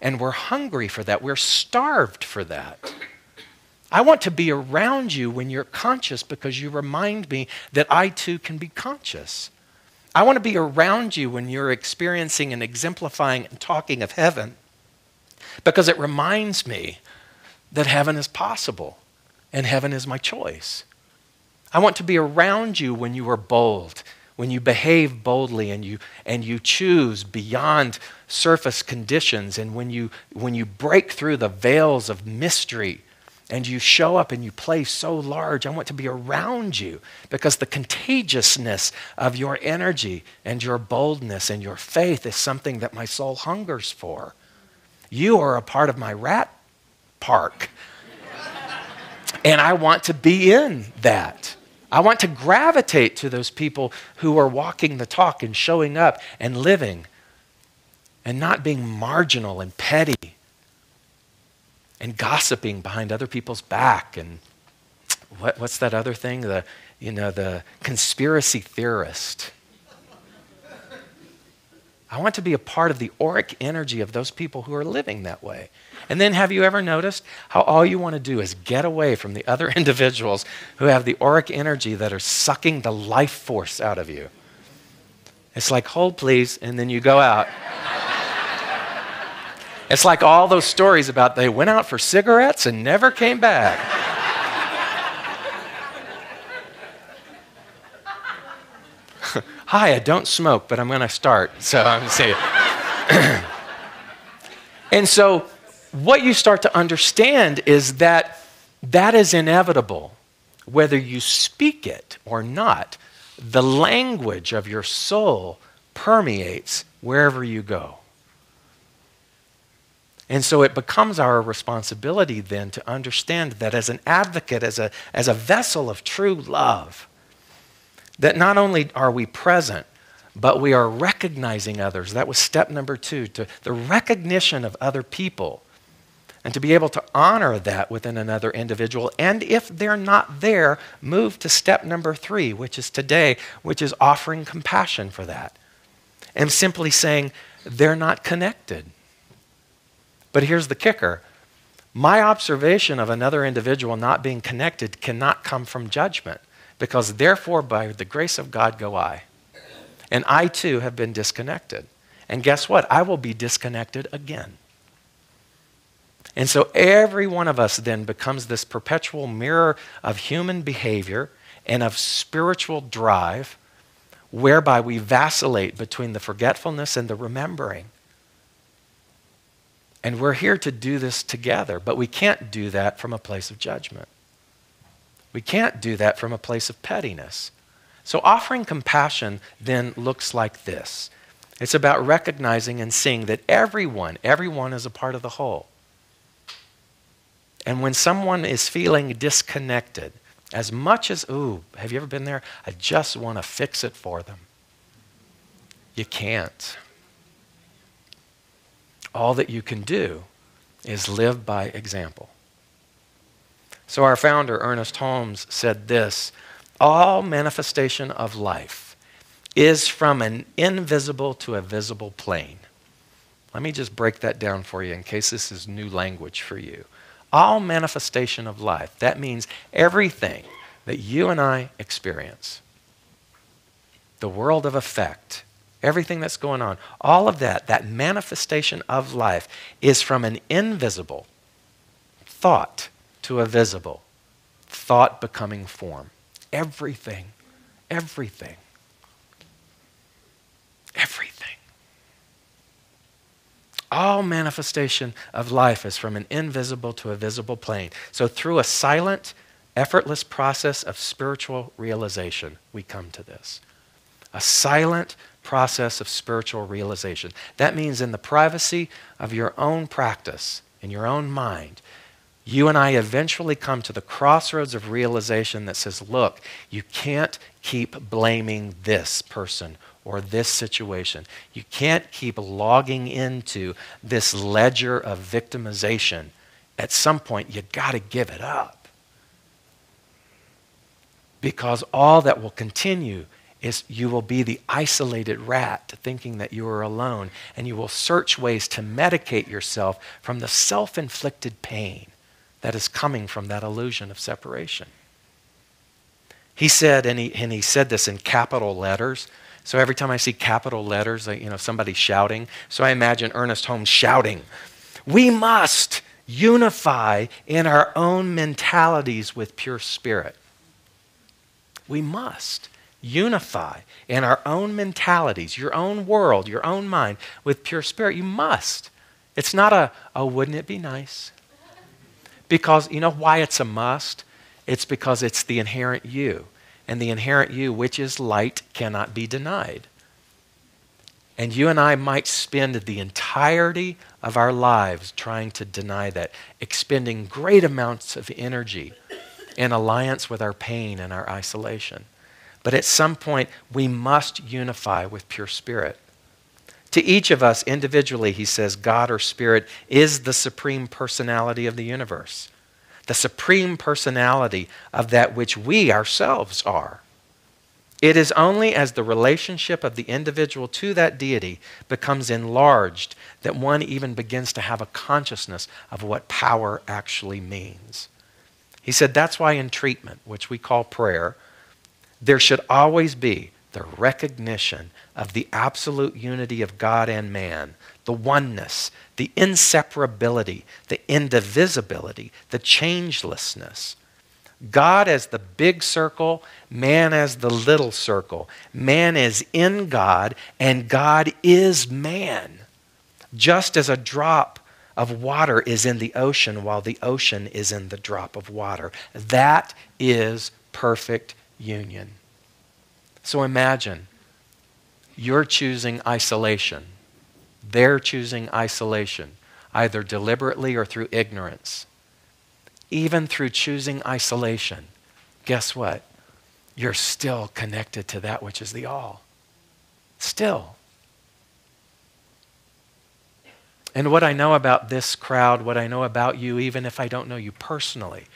And we're hungry for that. We're starved for that. I want to be around you when you're conscious because you remind me that I too can be conscious. I want to be around you when you're experiencing and exemplifying and talking of heaven because it reminds me that heaven is possible and heaven is my choice. I want to be around you when you are bold, when you behave boldly and you choose beyond surface conditions, and when you break through the veils of mystery and you show up and you play so large. I want to be around you because the contagiousness of your energy and your boldness and your faith is something that my soul hungers for. You are a part of my Rat Park. And I want to be in that. I want to gravitate to those people who are walking the talk and showing up and living and not being marginal and petty and gossiping behind other people's back. And what's that other thing? The conspiracy theorist. I want to be a part of the auric energy of those people who are living that way. And then have you ever noticed how all you want to do is get away from the other individuals who have the auric energy that are sucking the life force out of you? It's like, hold please, and then you go out. It's like all those stories about they went out for cigarettes and never came back. Hi, I don't smoke, but I'm going to start. So I'm saying. And so what you start to understand is that that is inevitable, whether you speak it or not. The language of your soul permeates wherever you go. And so it becomes our responsibility then to understand that as an advocate, as a vessel of true love, that not only are we present, but we are recognizing others. That was step number 2, to the recognition of other people, and to be able to honor that within another individual. And if they're not there, move to step number 3, which is today, which is offering compassion for that. And simply saying, they're not connected. But here's the kicker. My observation of another individual not being connected cannot come from judgment. Because therefore, by the grace of God, go I. And I too have been disconnected. And guess what? I will be disconnected again. And so every one of us then becomes this perpetual mirror of human behavior and of spiritual drive, whereby we vacillate between the forgetfulness and the remembering. And we're here to do this together, but we can't do that from a place of judgment. We can't do that from a place of pettiness. So offering compassion then looks like this. It's about recognizing and seeing that everyone is a part of the whole. And when someone is feeling disconnected, as much as, have you ever been there? I just want to fix it for them. You can't. All that you can do is live by example. So our founder, Ernest Holmes, said this: all manifestation of life is from an invisible to a visible plane. Let me just break that down for you in case this is new language for you. All manifestation of life, that means everything that you and I experience, the world of effect, everything that's going on, all of that, that manifestation of life is from an invisible thought to a visible thought becoming form. Everything, everything, everything. All manifestation of life is from an invisible to a visible plane. So through a silent, effortless process of spiritual realization, we come to this. A silent process of spiritual realization. That means in the privacy of your own practice, in your own mind, you and I eventually come to the crossroads of realization that says, look, you can't keep blaming this person or this situation. You can't keep logging into this ledger of victimization. At some point, you got to give it up. Because all that will continue is you will be the isolated rat thinking that you are alone, and you will search ways to medicate yourself from the self-inflicted pain that is coming from that illusion of separation. He said, and he said this in capital letters. So every time I see capital letters, somebody shouting. So I imagine Ernest Holmes shouting, "We must unify in our own mentalities with pure spirit." We must unify in our own mentalities, your own world, your own mind with pure spirit. You must. It's not wouldn't it be nice? Because you know why it's a must? It's because it's the inherent you. And the inherent you, which is light, cannot be denied. And you and I might spend the entirety of our lives trying to deny that, expending great amounts of energy in alliance with our pain and our isolation. But at some point, we must unify with pure spirit. To each of us individually, he says, God or spirit is the supreme personality of the universe. The supreme personality of that which we ourselves are. It is only as the relationship of the individual to that deity becomes enlarged that one even begins to have a consciousness of what power actually means. He said that's why in treatment, which we call prayer, there should always be the recognition of the absolute unity of God and man, the oneness, the inseparability, the indivisibility, the changelessness. God as the big circle, man as the little circle. Man is in God, and God is man. Just as a drop of water is in the ocean while the ocean is in the drop of water. That is perfect union. So imagine you're choosing isolation. They're choosing isolation, either deliberately or through ignorance. Even through choosing isolation, guess what? You're still connected to that which is the all. Still. And what I know about this crowd, what I know about you, even if I don't know you personally,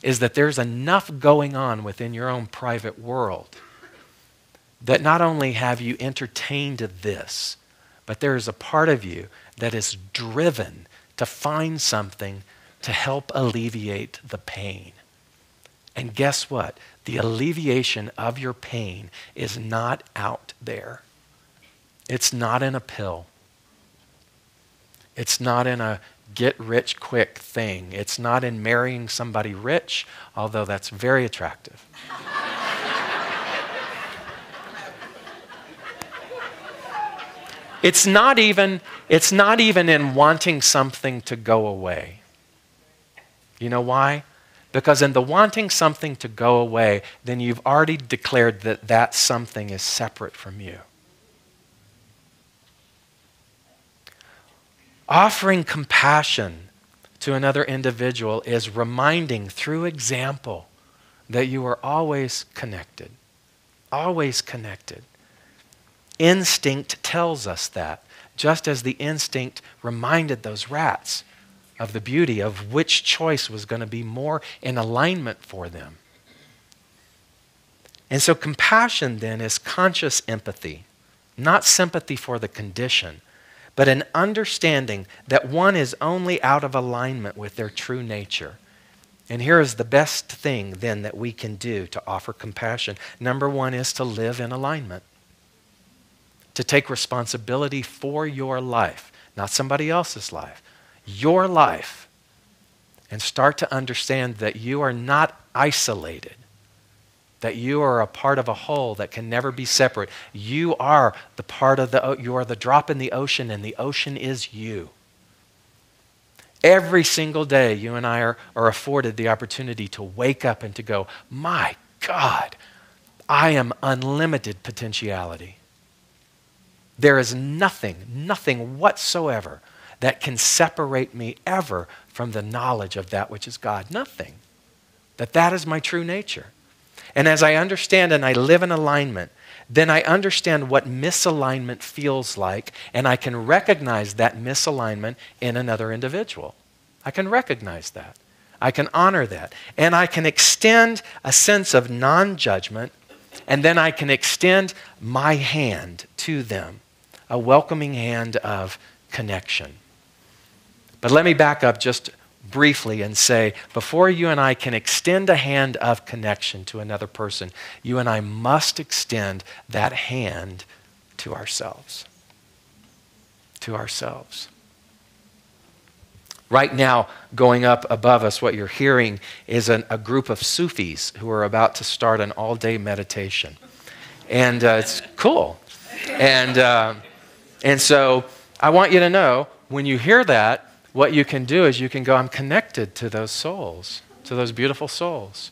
is that there's enough going on within your own private world that not only have you entertained this, but there is a part of you that is driven to find something to help alleviate the pain. And guess what? The alleviation of your pain is not out there. It's not in a pill. It's not in a get-rich-quick thing. It's not in marrying somebody rich, although that's very attractive. It's not even in wanting something to go away. You know why? Because in the wanting something to go away, then you've already declared that that something is separate from you. Offering compassion to another individual is reminding through example that you are always connected. Always connected. Instinct tells us that, just as the instinct reminded those rats of the beauty of which choice was going to be more in alignment for them. And so compassion then is conscious empathy, not sympathy for the condition, but an understanding that one is only out of alignment with their true nature. And here is the best thing then that we can do to offer compassion. Number one is to live in alignment. to take responsibility for your life, not somebody else's life, your life, and start to understand that you are not isolated, that you are a part of a whole that can never be separate. You are the part of you are the drop in the ocean, and the ocean is you. Every single day, you and I are afforded the opportunity to wake up and to go, my God, I am unlimited potentiality. There is nothing whatsoever that can separate me ever from the knowledge of that which is God. Nothing. That is my true nature. And as I understand and I live in alignment, then I understand what misalignment feels like, and I can recognize that misalignment in another individual. I can recognize that. I can honor that. And I can extend a sense of non-judgment, and then I can extend my hand to them, a welcoming hand of connection. But let me back up just briefly and say, before you and I can extend a hand of connection to another person, you and I must extend that hand to ourselves. To ourselves. Right now, going up above us, what you're hearing is a group of Sufis who are about to start an all-day meditation. And it's cool. And so I want you to know, when you hear that, what you can do is you can go, I'm connected to those souls, to those beautiful souls.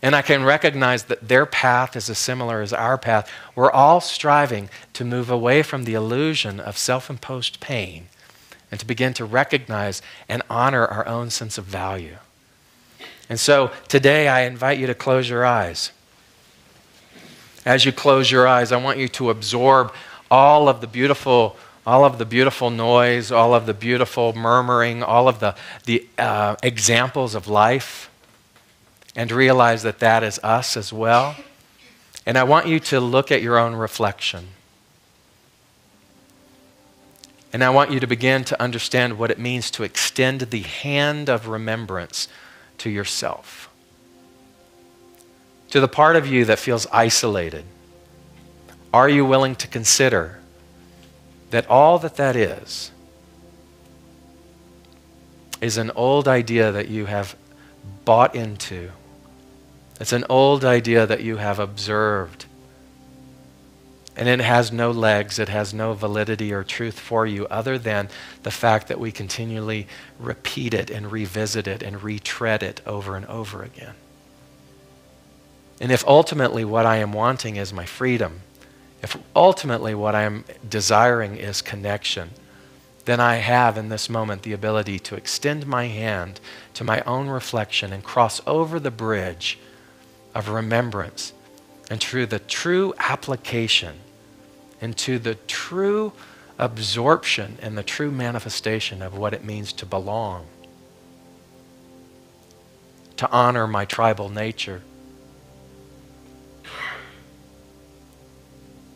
And I can recognize that their path is as similar as our path. We're all striving to move away from the illusion of self-imposed pain and to begin to recognize and honor our own sense of value. And so today I invite you to close your eyes. As you close your eyes, I want you to absorb all of the beautiful noise, all of the beautiful murmuring, all of the examples of life, and realize that that is us as well. And I want you to look at your own reflection. And I want you to begin to understand what it means to extend the hand of remembrance to yourself. To the part of you that feels isolated, are you willing to consider that all that is an old idea that you have bought into? It's an old idea that you have observed. And it has no legs, it has no validity or truth for you other than the fact that we continually repeat it and revisit it and retread it over and over again. And if ultimately what I am wanting is my freedom, if ultimately what I am desiring is connection, then I have in this moment the ability to extend my hand to my own reflection and cross over the bridge of remembrance and through the true application into the true absorption and the true manifestation of what it means to belong, to honor my tribal nature.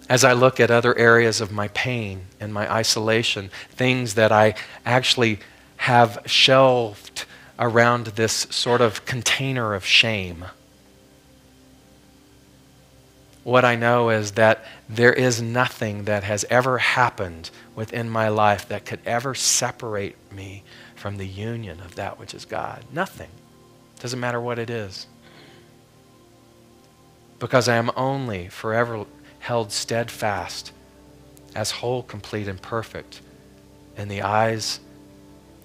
As I look at other areas of my pain and my isolation, things that I actually have shelved around this sort of container of shame, what I know is that there is nothing that has ever happened within my life that could ever separate me from the union of that which is God. Nothing. Doesn't matter what it is. Because I am only forever held steadfast as whole, complete, and perfect in the eyes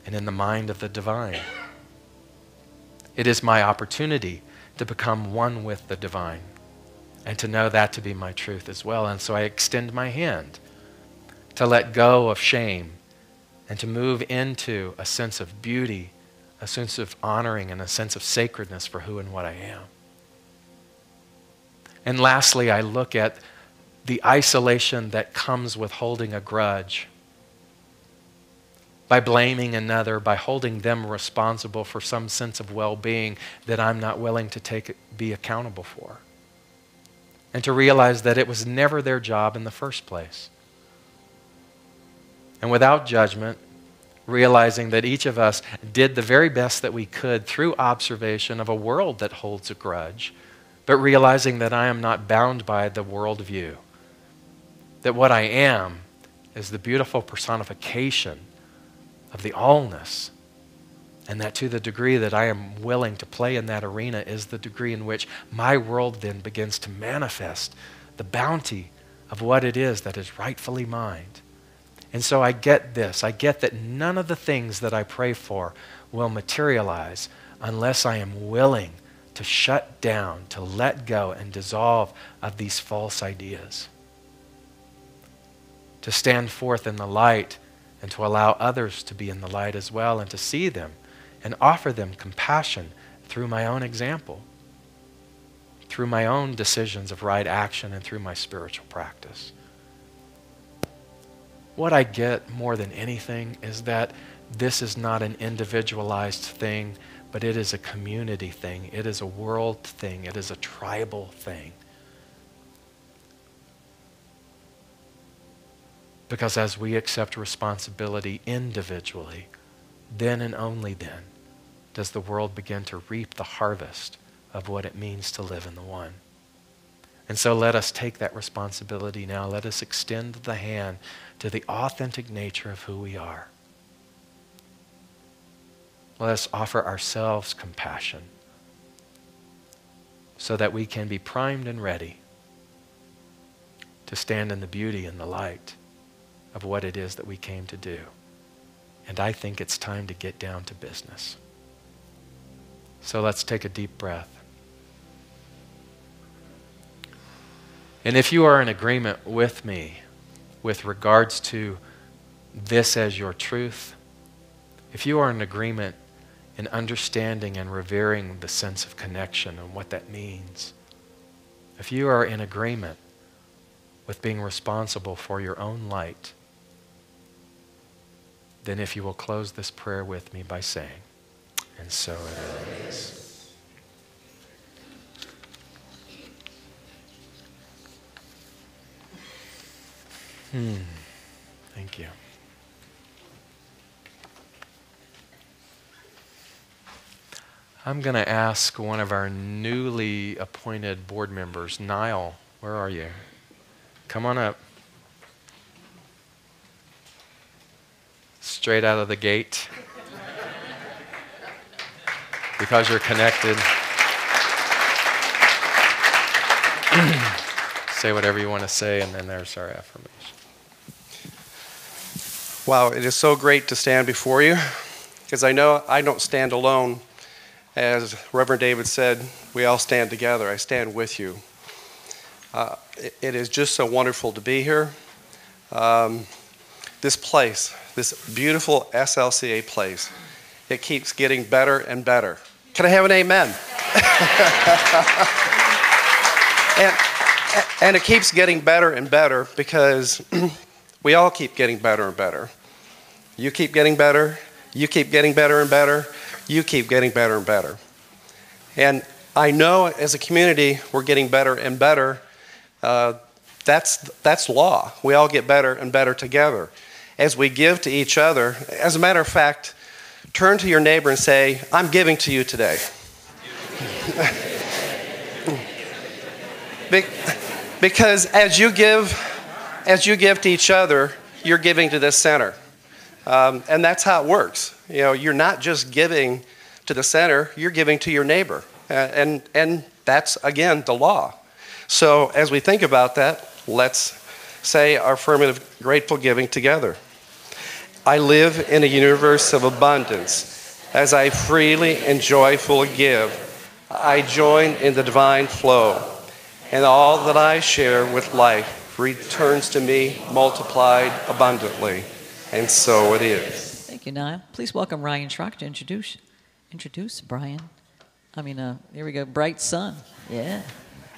and in the mind of the divine. It is my opportunity to become one with the divine and to know that to be my truth as well. And so I extend my hand to let go of shame and to move into a sense of beauty, a sense of honoring, and a sense of sacredness for who and what I am. And lastly, I look at the isolation that comes with holding a grudge, by blaming another, by holding them responsible for some sense of well-being that I'm not willing to be accountable for. And to realize that it was never their job in the first place. And without judgment, realizing that each of us did the very best that we could through observation of a world that holds a grudge, but realizing that I am not bound by the worldview. that what I am is the beautiful personification of the allness, and that to the degree that I am willing to play in that arena is the degree in which my world then begins to manifest the bounty of what it is that is rightfully mine. And so I get this. I get that none of the things that I pray for will materialize unless I am willing to shut down, to let go and dissolve of these false ideas. To stand forth in the light and to allow others to be in the light as well and to see them and offer them compassion through my own example, through my own decisions of right action and through my spiritual practice. What I get more than anything is that this is not an individualized thing, but it is a community thing. It is a world thing. It is a tribal thing. Because as we accept responsibility individually, then and only then does the world begin to reap the harvest of what it means to live in the one. And so let us take that responsibility now. Let us extend the hand to the authentic nature of who we are. Let us offer ourselves compassion so that we can be primed and ready to stand in the beauty and the light of what it is that we came to do. And I think it's time to get down to business. So let's take a deep breath. And if you are in agreement with me with regards to this as your truth, if you are in agreement in understanding and revering the sense of connection and what that means, if you are in agreement with being responsible for your own light, then if you will close this prayer with me by saying, and so it is. Thank you. I'm going to ask one of our newly appointed board members, Niall, where are you? Come on up. Straight out of the gate. Because you're connected. Say whatever you want to say, and then there's our affirmation. Wow, it is so great to stand before you, because I know I don't stand alone. As Reverend David said, we all stand together. I stand with you. It is just so wonderful to be here. This place, this beautiful SLCA place, it keeps getting better and better. Can I have an amen? and it keeps getting better and better because we all keep getting better and better. You keep getting better. You keep getting better and better. You keep getting better and better. And I know as a community we're getting better and better. That's law. We all get better and better together. As we give to each other, as a matter of fact, turn to your neighbor and say, I'm giving to you today. Because as you give to each other, you're giving to this center. And that's how it works. You know, you're not just giving to the center, you're giving to your neighbor. And that's, again, the law. So as we think about that, let's say our affirmative grateful giving together. I live in a universe of abundance. As I freely and joyfully give, I join in the divine flow. And all that I share with life returns to me multiplied abundantly. And so it is. Thank you, Niall. Please welcome Ryan Schrock to introduce Brian. Here we go, Bright Sun. Yeah.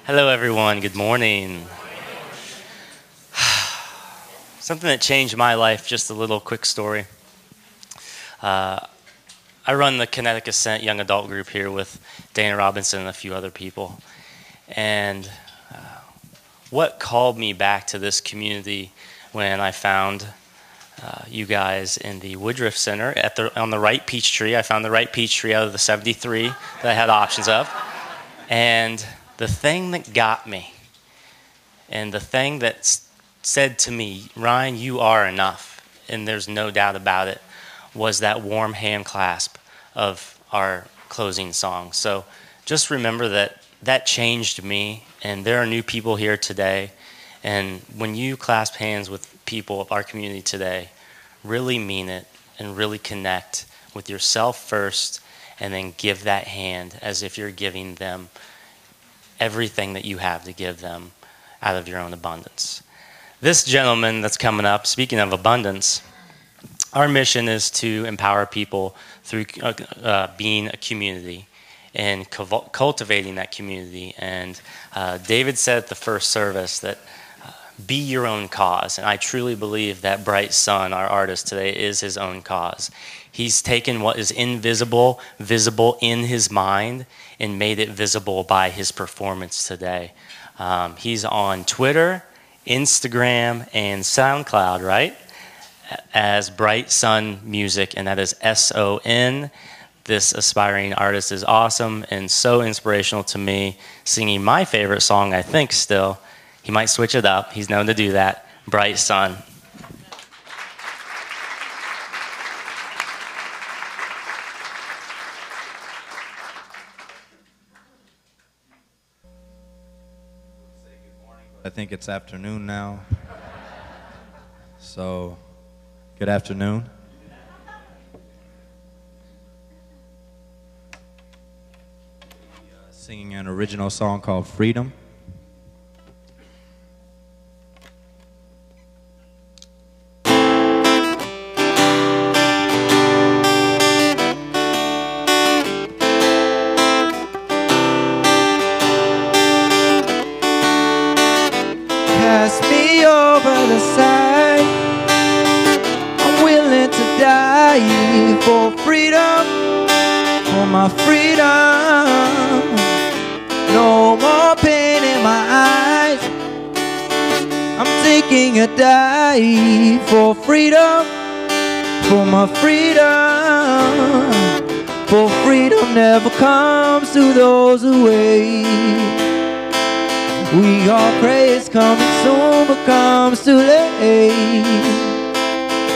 Hello, everyone. Good morning. Something that changed my life, just a little quick story. I run the Kinetic Ascent young adult group here with Dana Robinson and a few other people. And what called me back to this community when I found you guys in the Woodruff Center on the right peach tree. I found the right peach tree out of the 73 that I had options of. And the thing that got me, and the thing that said to me, Ryan, you are enough, and there's no doubt about it, was that warm hand clasp of our closing song. So just remember that that changed me, and there are new people here today. And when you clasp hands with people of our community today, really mean it and really connect with yourself first, and then give that hand as if you're giving them everything that you have to give them out of your own abundance. This gentleman that's coming up, speaking of abundance, our mission is to empower people through being a community and cultivating that community. And David said at the first service that be your own cause. And I truly believe that Bright Sun, our artist today, is his own cause. He's taken what is invisible, visible in his mind, and made it visible by his performance today. He's on Twitter, Instagram, and SoundCloud, right? As Bright Sun Music, and that is S-O-N. This aspiring artist is awesome and so inspirational to me, singing my favorite song, I think still. He might switch it up. He's known to do that. Bright Sun. I think it's afternoon now. So, good afternoon. Singing an original song called Freedom. Pass me over the side. I'm willing to die for freedom, for my freedom. No more pain in my eyes. I'm taking a dive for freedom, for my freedom. For freedom never comes to those who wait. We all pray it's coming soon, but comes too late.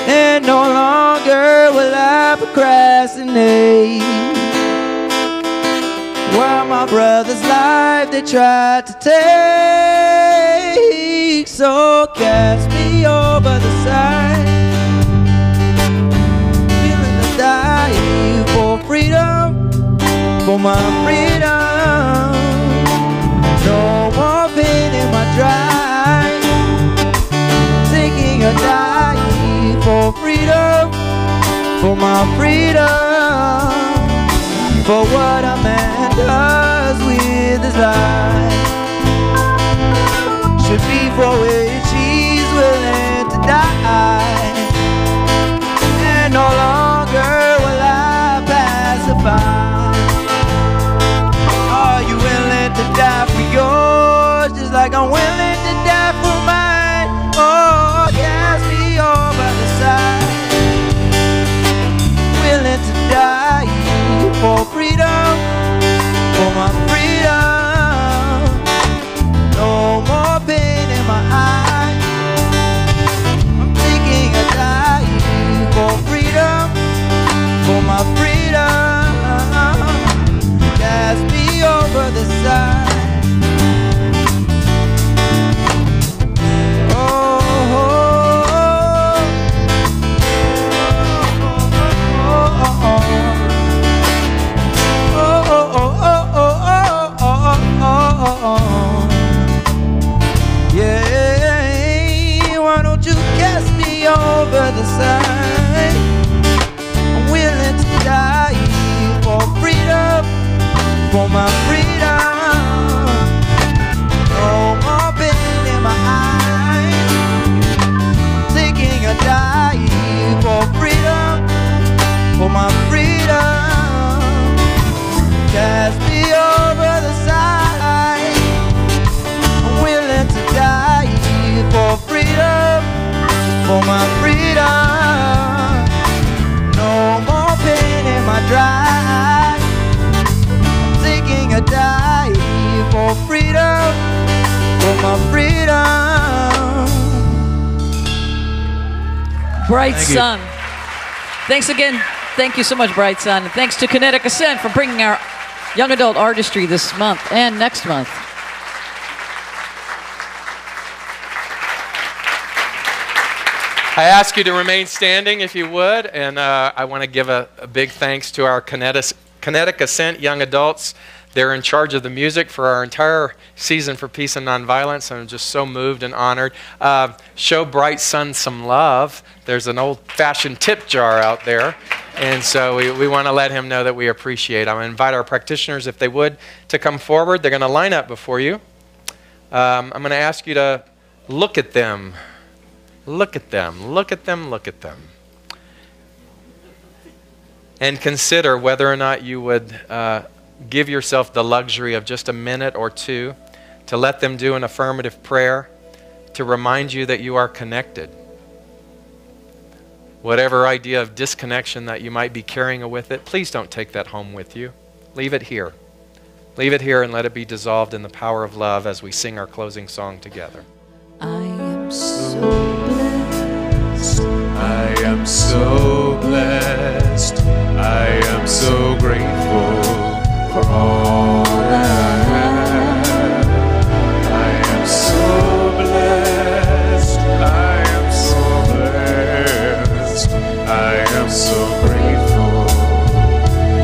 And no longer will I procrastinate. While my brother's life they tried to take. So cast me over the side. Feeling to die for freedom, for my freedom. No more pain in my drive. Taking a dive for freedom, for my freedom. For what a man does with his life should be for which he's willing to die. And no longer will I pacify. Are you willing to die for yours, just like I'm willing to die for mine? Oh, cast me over the side. Willing to die for freedom, for my freedom. No more pain in my eyes. I'm taking a dive for freedom, for my freedom. Cast me over the side. Oh, oh, oh, oh, oh. Yeah, why don't you cast me over the side? I'm willing to die for freedom, for my freedom. No more pain in my eyes. I'm taking a dive for freedom, for my freedom. Cast me over the side. I'm willing to die for freedom, for my freedom. No more pain in my drive. I'm taking a dive for freedom, for my freedom. Bright Thank you. Sun. Thanks again. Thank you so much, Bright Sun. And thanks to Kinetic Ascent for bringing our young adult artistry this month and next month. I ask you to remain standing if you would, and I want to give a big thanks to our Kinetic Ascent young adults. They're in charge of the music for our entire season for Peace and Nonviolence, and I'm just so moved and honored. Show Bright Sun some love. There's an old-fashioned tip jar out there, and so we want to let him know that we appreciate. I'm going to invite our practitioners, if they would, to come forward. They're going to line up before you. I'm going to ask you to look at them. Look at them, look at them, look at them. And consider whether or not you would give yourself the luxury of just a minute or two to let them do an affirmative prayer to remind you that you are connected. Whatever idea of disconnection that you might be carrying with it, please don't take that home with you. Leave it here. Leave it here and let it be dissolved in the power of love as we sing our closing song together. I am so blessed. I am so blessed. I am so grateful for all that I have. I am so blessed. I am so blessed. I am so grateful.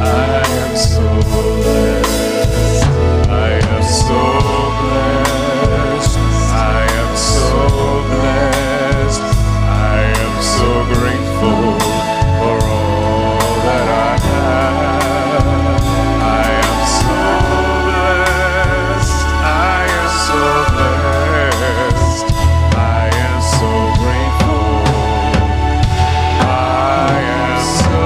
I am so blessed. I am so blessed. I am so blessed. I am so grateful for all that I have. I am so blessed. I am so blessed. I am so grateful. I am so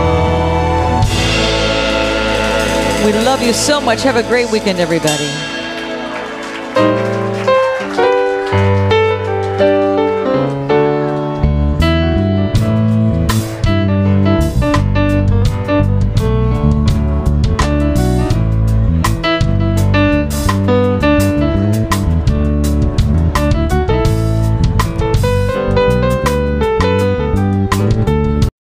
blessed. We love you so much. Have a great weekend, everybody.